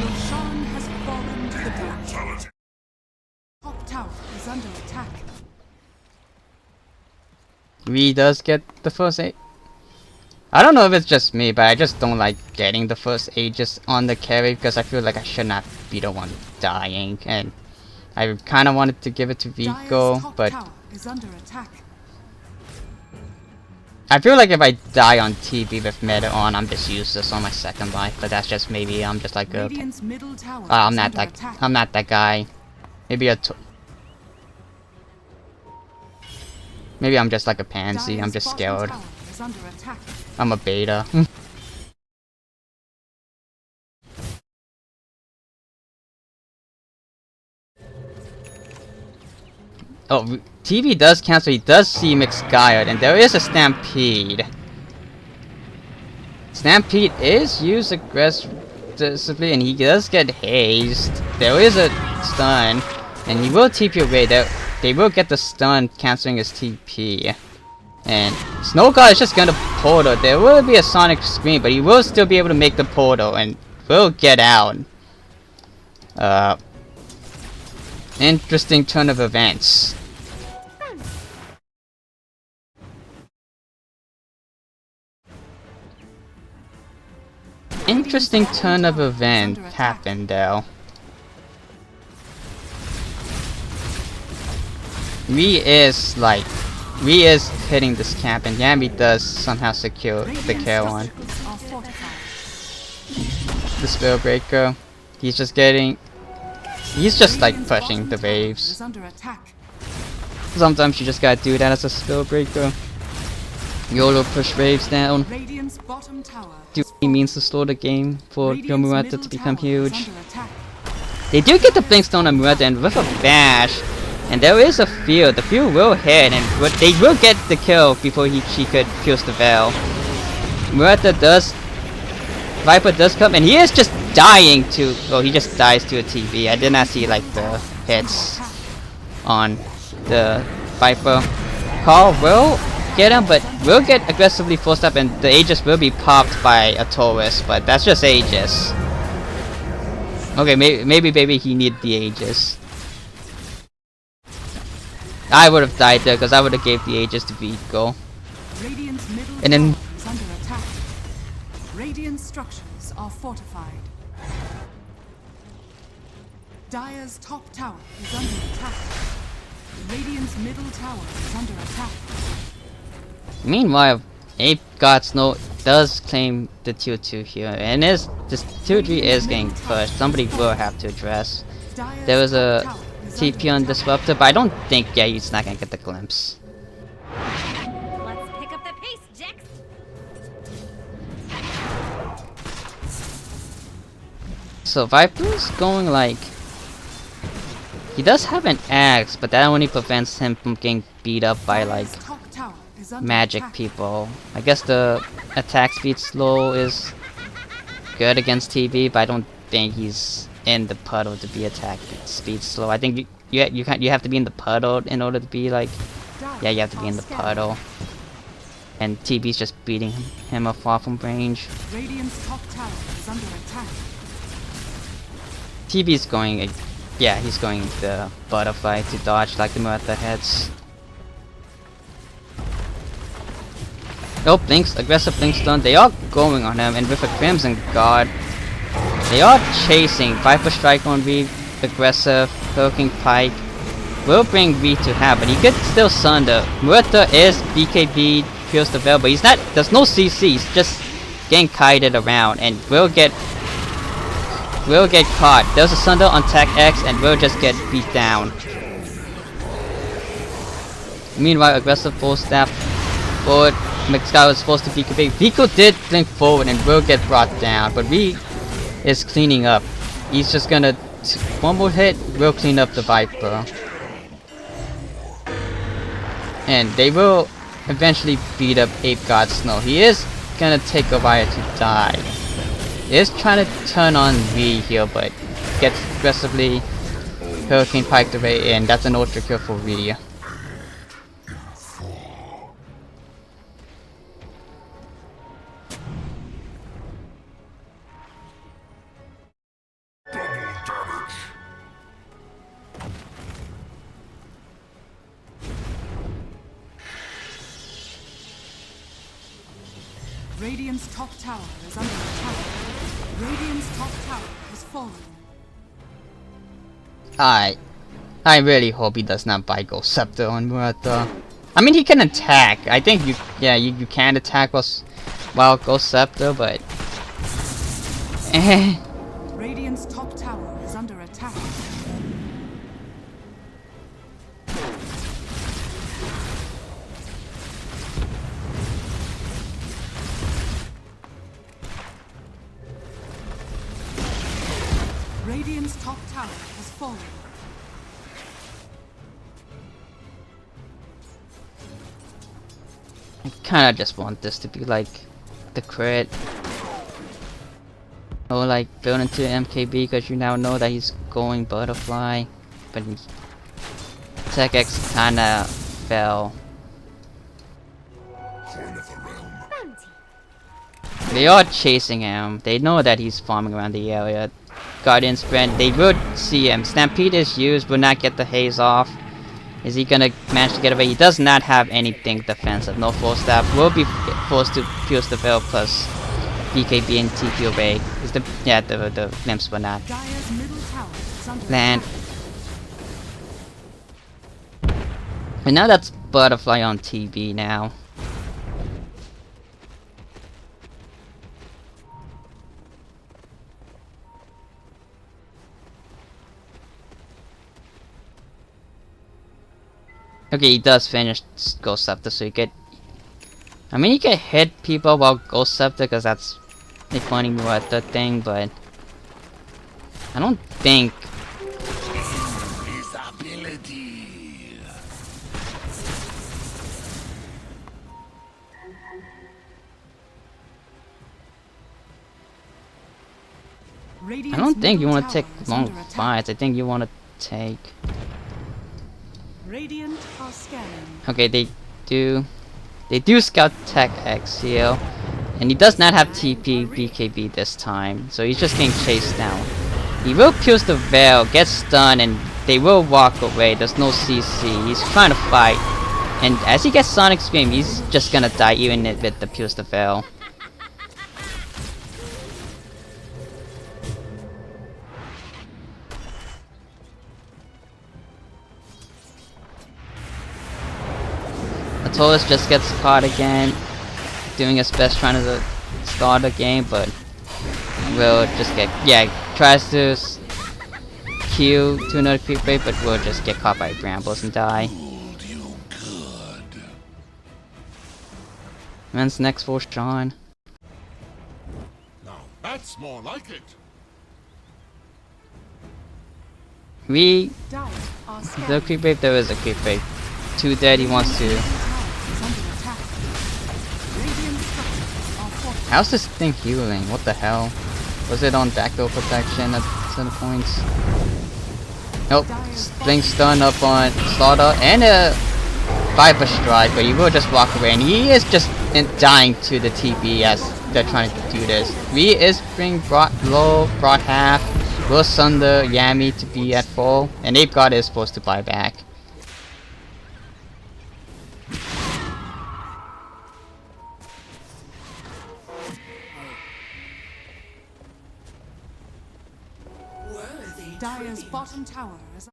[SPEAKER 2] Roshan has fallen to the ground. Top tower is under attack.
[SPEAKER 1] He does get the first aid. I don't know if it's just me, but I just don't like getting the first aid just on the carry because I feel like I should not be the one dying, and I kind of wanted to give it to Vico,
[SPEAKER 2] Dire's top
[SPEAKER 1] but
[SPEAKER 2] tower is under attack.
[SPEAKER 1] I feel like if I die on TV with meta on, I'm just useless on my second life. But that's just maybe I'm just like a
[SPEAKER 2] Radiant's middle tower
[SPEAKER 1] I'm
[SPEAKER 2] is
[SPEAKER 1] not
[SPEAKER 2] under
[SPEAKER 1] that
[SPEAKER 2] attack.
[SPEAKER 1] I'm not that guy. Maybe maybe I'm just like a pansy. I'm
[SPEAKER 2] Dire's
[SPEAKER 1] just
[SPEAKER 2] bottom
[SPEAKER 1] scared.
[SPEAKER 2] tower is under attack.
[SPEAKER 1] I'm a beta. Oh, TV does cancel. He does see Mixguide, and there is a Stampede. Stampede is used aggressively, and he does get hazed. There is a stun, and he will TP away. They will get the stun, canceling his TP. And Snow God is just gonna portal. There will be a Sonic Scream, but he will still be able to make the portal and will get out. Interesting turn of events. Interesting turn of event happened though. Ree is hitting this camp, and Yami does somehow secure the kill on
[SPEAKER 2] Structures are fortified.
[SPEAKER 1] the Spellbreaker. He's just like
[SPEAKER 2] Radiant's
[SPEAKER 1] pushing the
[SPEAKER 2] bottom tower
[SPEAKER 1] waves.
[SPEAKER 2] is under attack.
[SPEAKER 1] Sometimes you just gotta do that as a Spellbreaker. YOLO push waves down.
[SPEAKER 2] Radiant's bottom tower
[SPEAKER 1] Do
[SPEAKER 2] has
[SPEAKER 1] he means to slow the game for
[SPEAKER 2] Radiant's
[SPEAKER 1] Yomurata
[SPEAKER 2] middle
[SPEAKER 1] to become
[SPEAKER 2] tower is
[SPEAKER 1] huge.
[SPEAKER 2] under attack.
[SPEAKER 1] They do get the Blinkstone on Murata, and with a bash, and there is a field. The field will hit, and they will get the kill before she could pierce the veil. Murata does. Viper does come, and he is just dying to. Well, he just dies to a TV. I did not see like the hits on the Viper. Carl will get him, but will get aggressively forced up, and the Aegis will be popped by a Taurus, but that's just Aegis. Okay, maybe he needed the Aegis. I would have died there because I would have gave the Aegis to Vico.
[SPEAKER 2] Radiant's middle
[SPEAKER 1] And then-
[SPEAKER 2] tower is under attack. Radiant structures are fortified. Dire's top tower is under attack. Radiant's middle tower is under attack.
[SPEAKER 1] Meanwhile, Ape God Snow does claim the tier 2 here, and this tier 3 is getting pushed. Somebody will have to address.
[SPEAKER 2] Dire's
[SPEAKER 1] There was
[SPEAKER 2] top
[SPEAKER 1] a
[SPEAKER 2] tower is
[SPEAKER 1] TP
[SPEAKER 2] under
[SPEAKER 1] on
[SPEAKER 2] attack.
[SPEAKER 1] Disruptor, but I don't think, yeah, he's not gonna get the glimpse.
[SPEAKER 3] Let's pick up the pace, Jax.
[SPEAKER 1] So Viper's going like... He does have an axe, but that only prevents him from getting beat up by like
[SPEAKER 2] Dire's top tower is under
[SPEAKER 1] magic
[SPEAKER 2] attack.
[SPEAKER 1] people. I guess the attack speed slow is good against TV, but I don't think he's in the puddle to be attack speed slow. I think you have to be in the puddle in order to be like, yeah, you have to be in the puddle. And TB's just beating him up far from range.
[SPEAKER 2] Radiant's top tower is under attack.
[SPEAKER 1] TB's going, yeah, he's going the butterfly to dodge like the Murata heads. Oh, Blinks, aggressive Blink stun. They are going on him, and with a Crimson Guard, they are chasing. Viper Strike on V, aggressive, Hurricane Pike. Will bring V to half, but he could still sunder. Murata is BKB, pierce the veil, but he's not, there's no CC, he's just getting kited around, and will get caught. There's a sunder on Tech X, and will just get beat down. Meanwhile, aggressive full step forward. McSky was supposed to be big. Vico did blink forward and will get brought down, but V is cleaning up. He's just gonna one more hit, will clean up the Viper. And they will eventually beat up Ape God Snow. He is gonna take a while to die. He is trying to turn on V here, but gets aggressively Hurricane Piked away, and that's an ultra kill for V.
[SPEAKER 2] Radiant's top tower is under attack. Radiant's top tower has fallen.
[SPEAKER 1] I really hope he does not buy Ghost Scepter on Murata. I mean, he can attack. I think you can attack while Ghost Scepter, but
[SPEAKER 2] Radiant's top tower is under attack. Radiant's top tower has fallen.
[SPEAKER 1] I kinda just want this to be like the crit. Or like build into MKB, because you now know that he's going Butterfly. But Tech X kinda fell. They are chasing him. They know that he's farming around the area. Guardian Sprint, they would see him. Stampede is used, will not get the haze off. Is he gonna manage to get away? He does not have anything defensive. No full stab. Will be forced to pierce the veil plus BKB and TP away. Is the glimpse will not
[SPEAKER 2] Dire's middle tower is under
[SPEAKER 1] land.
[SPEAKER 2] attack.
[SPEAKER 1] And now that's Butterfly on TB now. Okay, he does finish Ghost Scepter, so you get... I mean, you can hit people while Ghost Scepter, because that's a funny Murata thing, but... I don't think... I don't think you want to take long fights. I think you want to take...
[SPEAKER 2] Radiant are scanning.
[SPEAKER 1] Okay, they do scout Tech X here, and he does not have TP BKB this time, so he's just getting chased down. He will pierce the veil, get stunned, and they will walk away. There's no CC. He's trying to fight, and as he gets Sonic Scream, he's just gonna die even with the pierce the veil. Torres just gets caught again, doing his best trying to start the game, but will just get, tries to Q to another creep rate, but will just get caught by brambles and die. When's next for Sean?
[SPEAKER 4] Now that's more like it.
[SPEAKER 2] Dire are
[SPEAKER 1] The
[SPEAKER 2] scanning.
[SPEAKER 1] creep rate, there is a creep rate. 2 dead, he wants to.
[SPEAKER 2] Is under attack. Radiant structures are fortified.
[SPEAKER 1] How's this thing healing? What the hell? Was it on backdoor protection at certain points? Nope. Blink stun up on Slaughter and a Viper Strike, but he will just walk away, and he is just dying to the TP as they're trying to do this. V is being brought low, brought half. Will Sunder Yami to be at full, and Ape God is supposed to buy back.
[SPEAKER 2] Dire's bottom tower is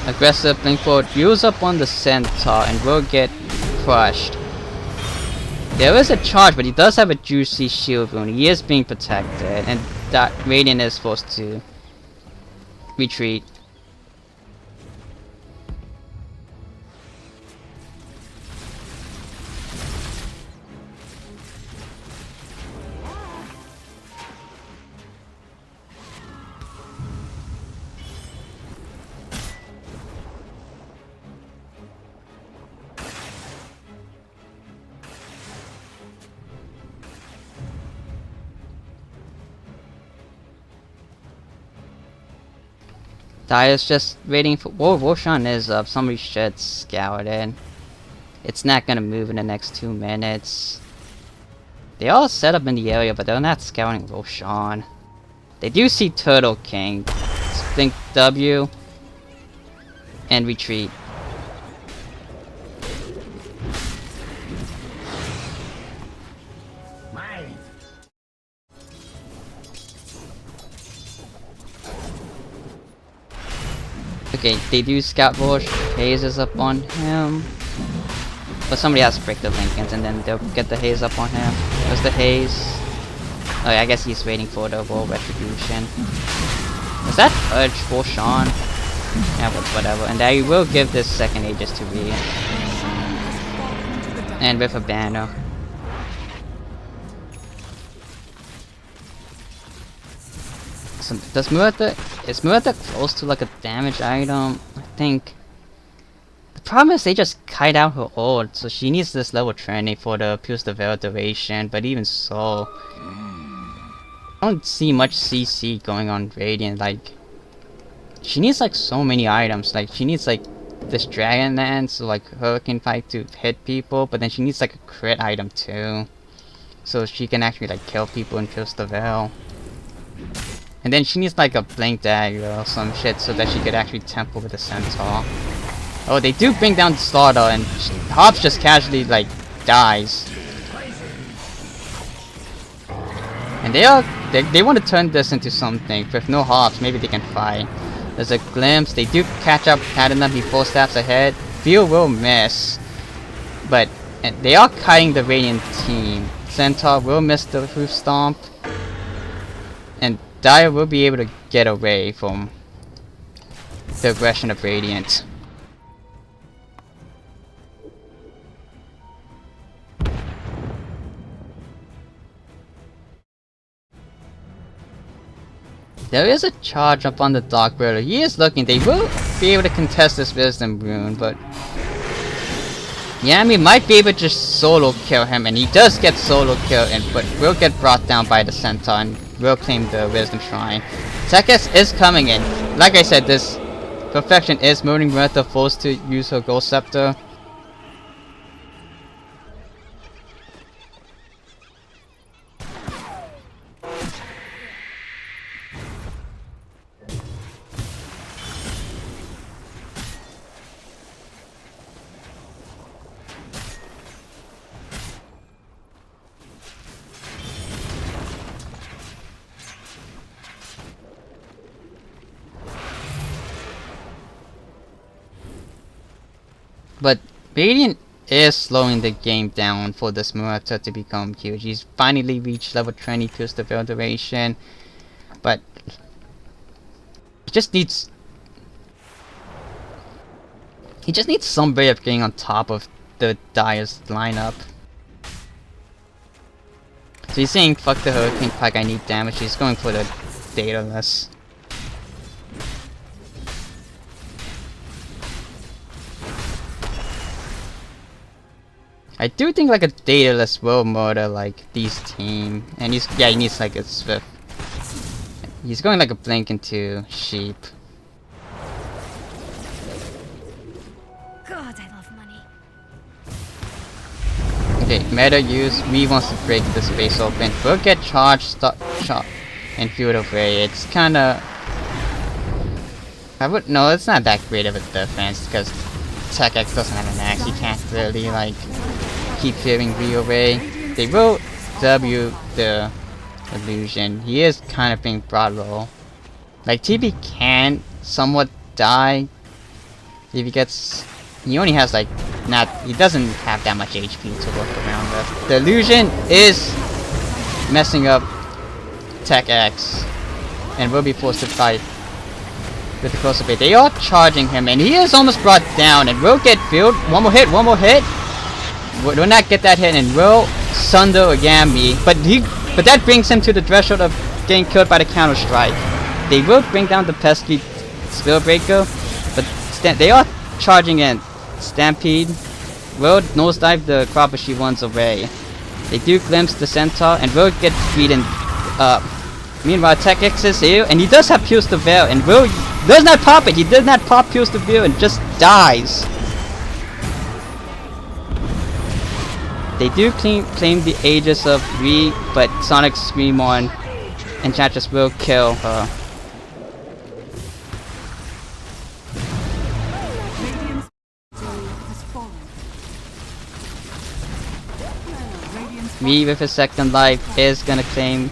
[SPEAKER 1] Aggressive blink forward, use up on the centaur and will get crushed. There is a charge, but he does have a juicy shield rune. He is being protected, and that Radiant is forced to retreat. Dire's just waiting for. Whoa, Roshan is up. Somebody should scout it. It's not gonna move in the next 2 minutes. They all set up in the area, but they're not scouting Roshan. They do see Turtle King. Think W and retreat. Okay, they do scout Rosh. Haze is up on him. But somebody has to break the Lincolns and then they'll get the Haze up on him. Where's the Haze? Oh yeah, I guess he's waiting for the Roll Retribution. Was that Urge for Sean? Yeah, but whatever. And I will give this second Aegis to Rhea. And with a banner. So does is Muerta close to like a damage item? I think. The problem is they just kite out her ult, so she needs this level 20 for the Pierce the Veil duration, but even so. I don't see much CC going on Radiant, like. She needs like so many items, like she needs like this Dragon Lance, so like Hurricane Fight to hit people, but then she needs like a crit item too. So she can actually like kill people and Pierce the Veil. And then she needs like a Blink Dagger or some shit so that she could actually temple with the Centaur. Oh, they do bring down the Slaughter and Hobbs just casually like dies. And they want to turn this into something. With no Hobbs, maybe they can fight. There's a glimpse. They do catch up Platinum. He 4 steps ahead. Feel will miss. But they are kiting the Radiant team. Centaur will miss the Roof Stomp. And Dire will be able to get away from the aggression of Radiant. There is a charge up on the Dark Brother. He is looking. They will be able to contest this Wisdom Rune, but Yami might be able to just solo kill him, and he does get solo kill, but will get brought down by the Centaur and will claim the Wisdom Shrine. Tekis is coming in. Like I said, this Perfection is moving Muerta forced to use her Gold Scepter. But Radiant is slowing the game down for this Muerta to become huge. He's finally reached level 20 Pierce the Veil duration. But he just needs some way of getting on top of the Dire's lineup. So he's saying fuck the Hurricane Pike, I need damage. He's going for the Daedalus. I do think like a Daedalus will murder like these team, and he needs like a Swift. He's going like a Blink into Sheep.
[SPEAKER 3] God, I love money.
[SPEAKER 1] Okay, meta use. We wants to break the space open. We'll get charged, shot, and Field of Ray. It's kinda. No, it's not that great of a defense because Tech X doesn't have an axe. He can't really like keep fearing V away. They will W the illusion. He is kind of being brought low. Like TB can somewhat die If he gets... He only has like... He doesn't have that much HP to work around with. The illusion is messing up Tech X. And will be forced to fight with the close-up bait. They are charging him and he is almost brought down and will get filled. One more hit, one more hit. Will not get that hit and will sunder Yami. But that brings him to the threshold of getting killed by the counter strike. They will bring down the pesky Spellbreaker, but they are charging in. Stampede will nosedive the crop as she runs away. They do glimpse the centaur and will get beaten up. Meanwhile, Tech X is here and he does have Pierce the Veil and will does not pop it. He did not pop Pierce the Veil and just dies. They do claim the Aegis of Ree, but Sonic Scream on Enchantress will kill her.
[SPEAKER 2] Radiant's has fallen. Radiant's
[SPEAKER 1] Ree with his second life is gonna claim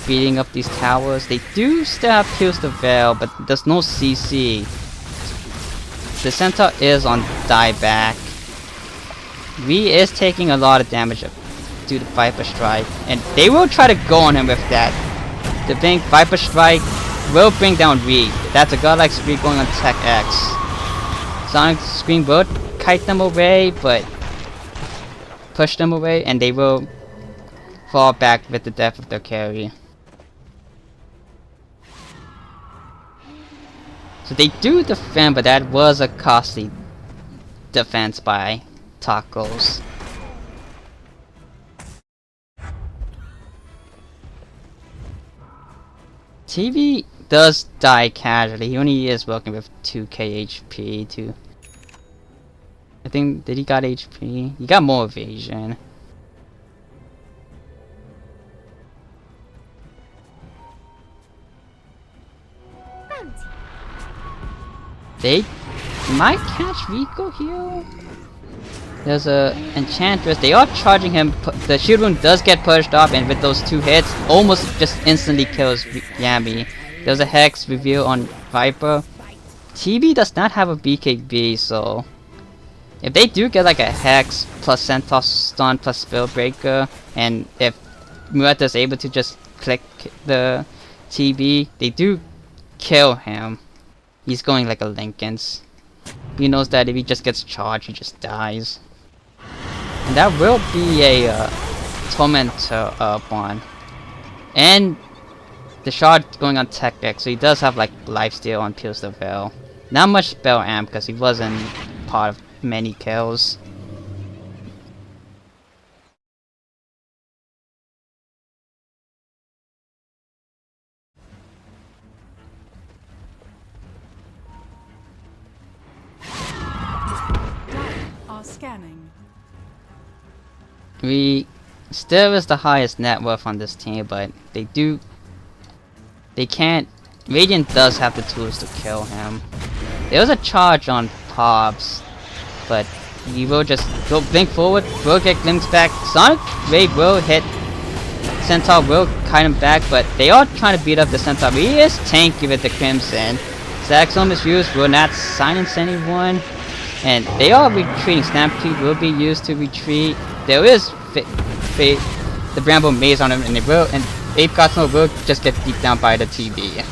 [SPEAKER 1] beating up these towers. They do still have Pierce the Veil, but there's no CC. The Centaur is on dieback. Ree is taking a lot of damage due to Viper Strike, and they will try to go on him with that. The think Viper Strike will bring down Ree. That's a godlike speed going on Tech X. Sonic Scream will kite them away, but push them away, and they will fall back with the death of their carry. So they do defend, but that was a costly defense by Tacos. TV does die casually. He only is working with 2k HP too. I think, did he got HP? He got more evasion. They might catch Rico here. There's a Enchantress. They are charging him. The shield rune does get pushed off, and with those two hits, almost just instantly kills Yami. There's a Hex reveal on Viper. TB does not have a BKB, so if they do get like a Hex plus Centaur Stun plus Spellbreaker, and if Muerta is able to just click the TB, they do kill him. He's going like a Linken's. He knows that if he just gets charged, he just dies. And that will be a Tormentor one. And the shard going on Tech X, so he does have like lifesteal on Pierce the Veil. Not much spell amp because he wasn't part of many kills.
[SPEAKER 2] scanning.
[SPEAKER 1] We still is the highest net worth on this team, but they can't. Radiant does have the tools to kill him. There was a charge on Pops, but he will just go blink forward, will get glimpsed back. Sonic Wave will hit. Centaur will kite him back, but they are trying to beat up the Centaur. He is tanky with the Crimson. Saxon is used, will not silence anyone. And they are retreating. Stampede will be used to retreat. There is the Bramble Maze on him, and it will, and Ape Cosmo will just get beat down by the TB.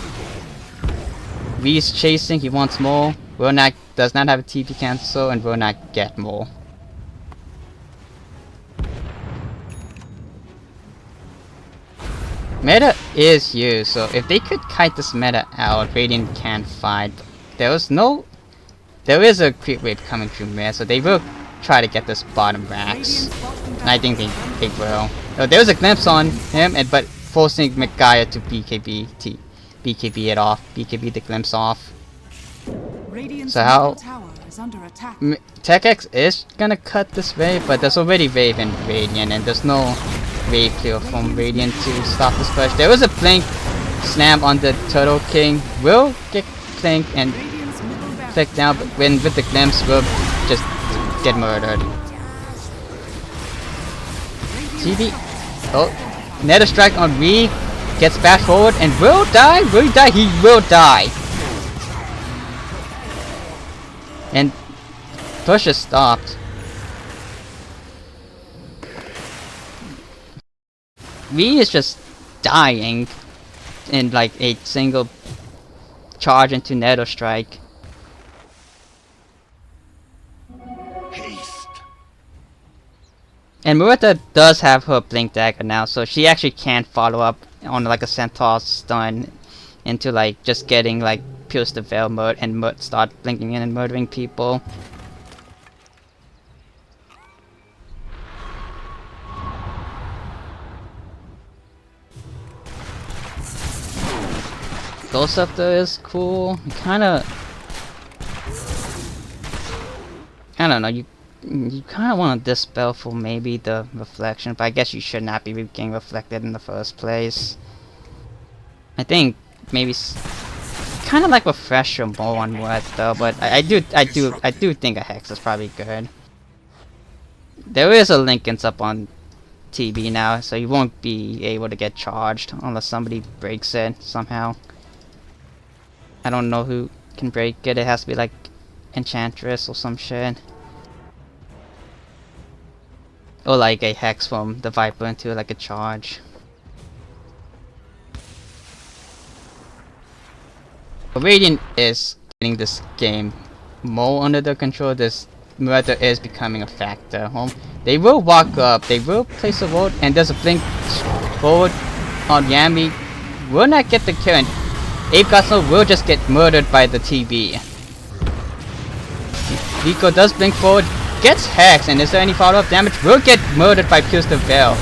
[SPEAKER 1] Ree's chasing, he wants more. Will not, does not have a TP cancel, and will not get more. Meta is used, so if they could kite this meta out, Radiant can't fight. There is a creep wave coming through mid, so they will try to get this bottom racks. And I think they will. So there was a glimpse on him, but forcing McGuire to BKB it off. BKB the glimpse off. So how TechX is gonna cut this wave, but there's already wave in Radiant, and there's no wave clear from Radiant to stop this push. There was a blink slam on the Turtle King. Will get clinked and click down, but when with the glimpse will just get murdered. TB. Oh, Nether Strike on Ree. Gets back forward and will die. Will he die? He will die. And push is stopped. V is just dying in like a single charge into Nether Strike.
[SPEAKER 4] Haste.
[SPEAKER 1] And Murata does have her Blink Dagger now, so she actually can't follow up on like a Centaur stun into like just getting like Pierce the Veil mode and start blinking in and murdering people. Ghost Scepter is cool. Kinda, I don't know, you kinda wanna dispel for maybe the reflection, but I guess you should not be getting reflected in the first place. I think maybe kinda like Refresher more on what though, but I do think a Hex is probably good. There is a Linken's up on TB now, so you won't be able to get charged unless somebody breaks it somehow. I don't know who can break it. It has to be like Enchantress or some shit. Or like a Hex from the Viper into like a charge. But Radiant is getting this game more under their control. This murder is becoming a factor. They will walk up, they will place a ward, and there's a blink forward on Yami. Will not get the kill, and Ape Gosler will just get murdered by the TB. Rico does blink forward, gets Hex, and is there any follow-up damage? Will get murdered by Pierce the Veil.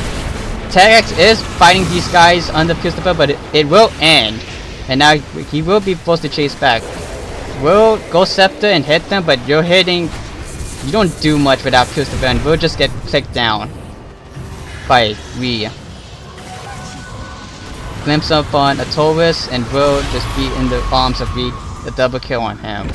[SPEAKER 1] Terex is fighting these guys under Pierce the Veil, but it will end. And now he will be forced to chase back. Will go Scepter and hit them, but you're hitting... You don't do much without Pierce the Veil, and will just get clicked down by Rhea. Glimpse up on a Taurus, and will just be in the arms of Rhea. The double kill on him.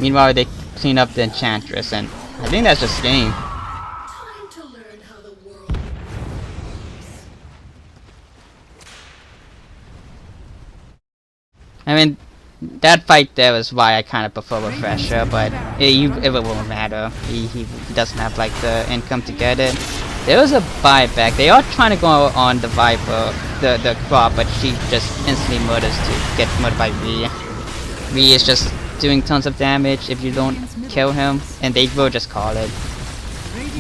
[SPEAKER 1] Meanwhile, they clean up the Enchantress, and I think that's just game.
[SPEAKER 7] Time to learn how the world works.
[SPEAKER 1] I mean, that fight there is why I kind of prefer Refresher, but it won't matter. He doesn't have like the income to get it. There was a buyback. They are trying to go on the Viper, the crop, but she just instantly murders to get murdered by Rhea. Rhea is just doing tons of damage if you don't kill him, and they will just call it.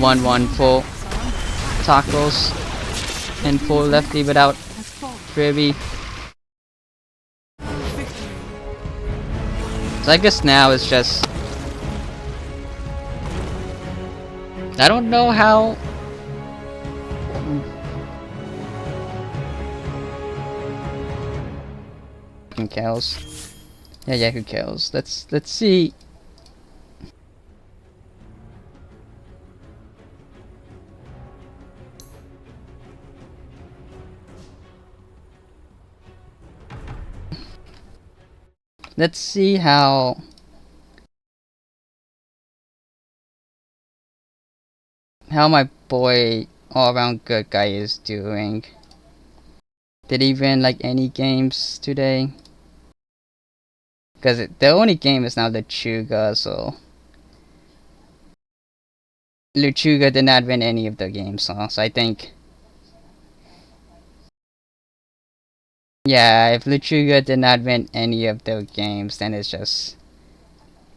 [SPEAKER 1] 1-1 full tacos and full lefty without fwib. So I guess now it's just... I don't know how... Who kills? Yeah, who kills? Let's see. Let's see how my boy all around good guy is doing. Did he win like any games today? Because the only game is now Luchuga, so Luchuga did not win any of the games, so I think, yeah, if Luchuga did not win any of the games, then it's just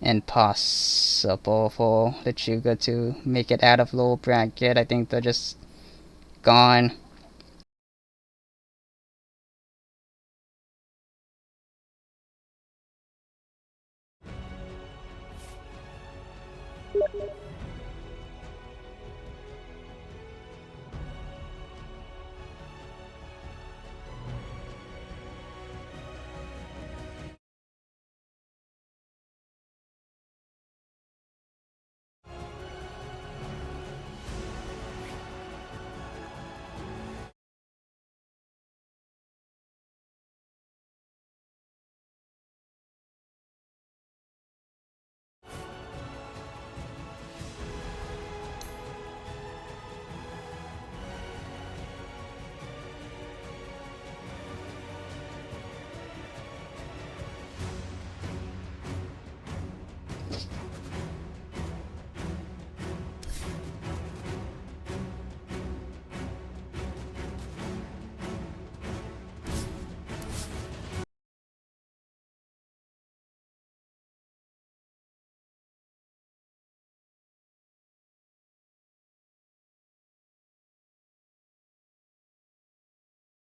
[SPEAKER 1] impossible for Luchuga to make it out of low bracket. I think they're just gone.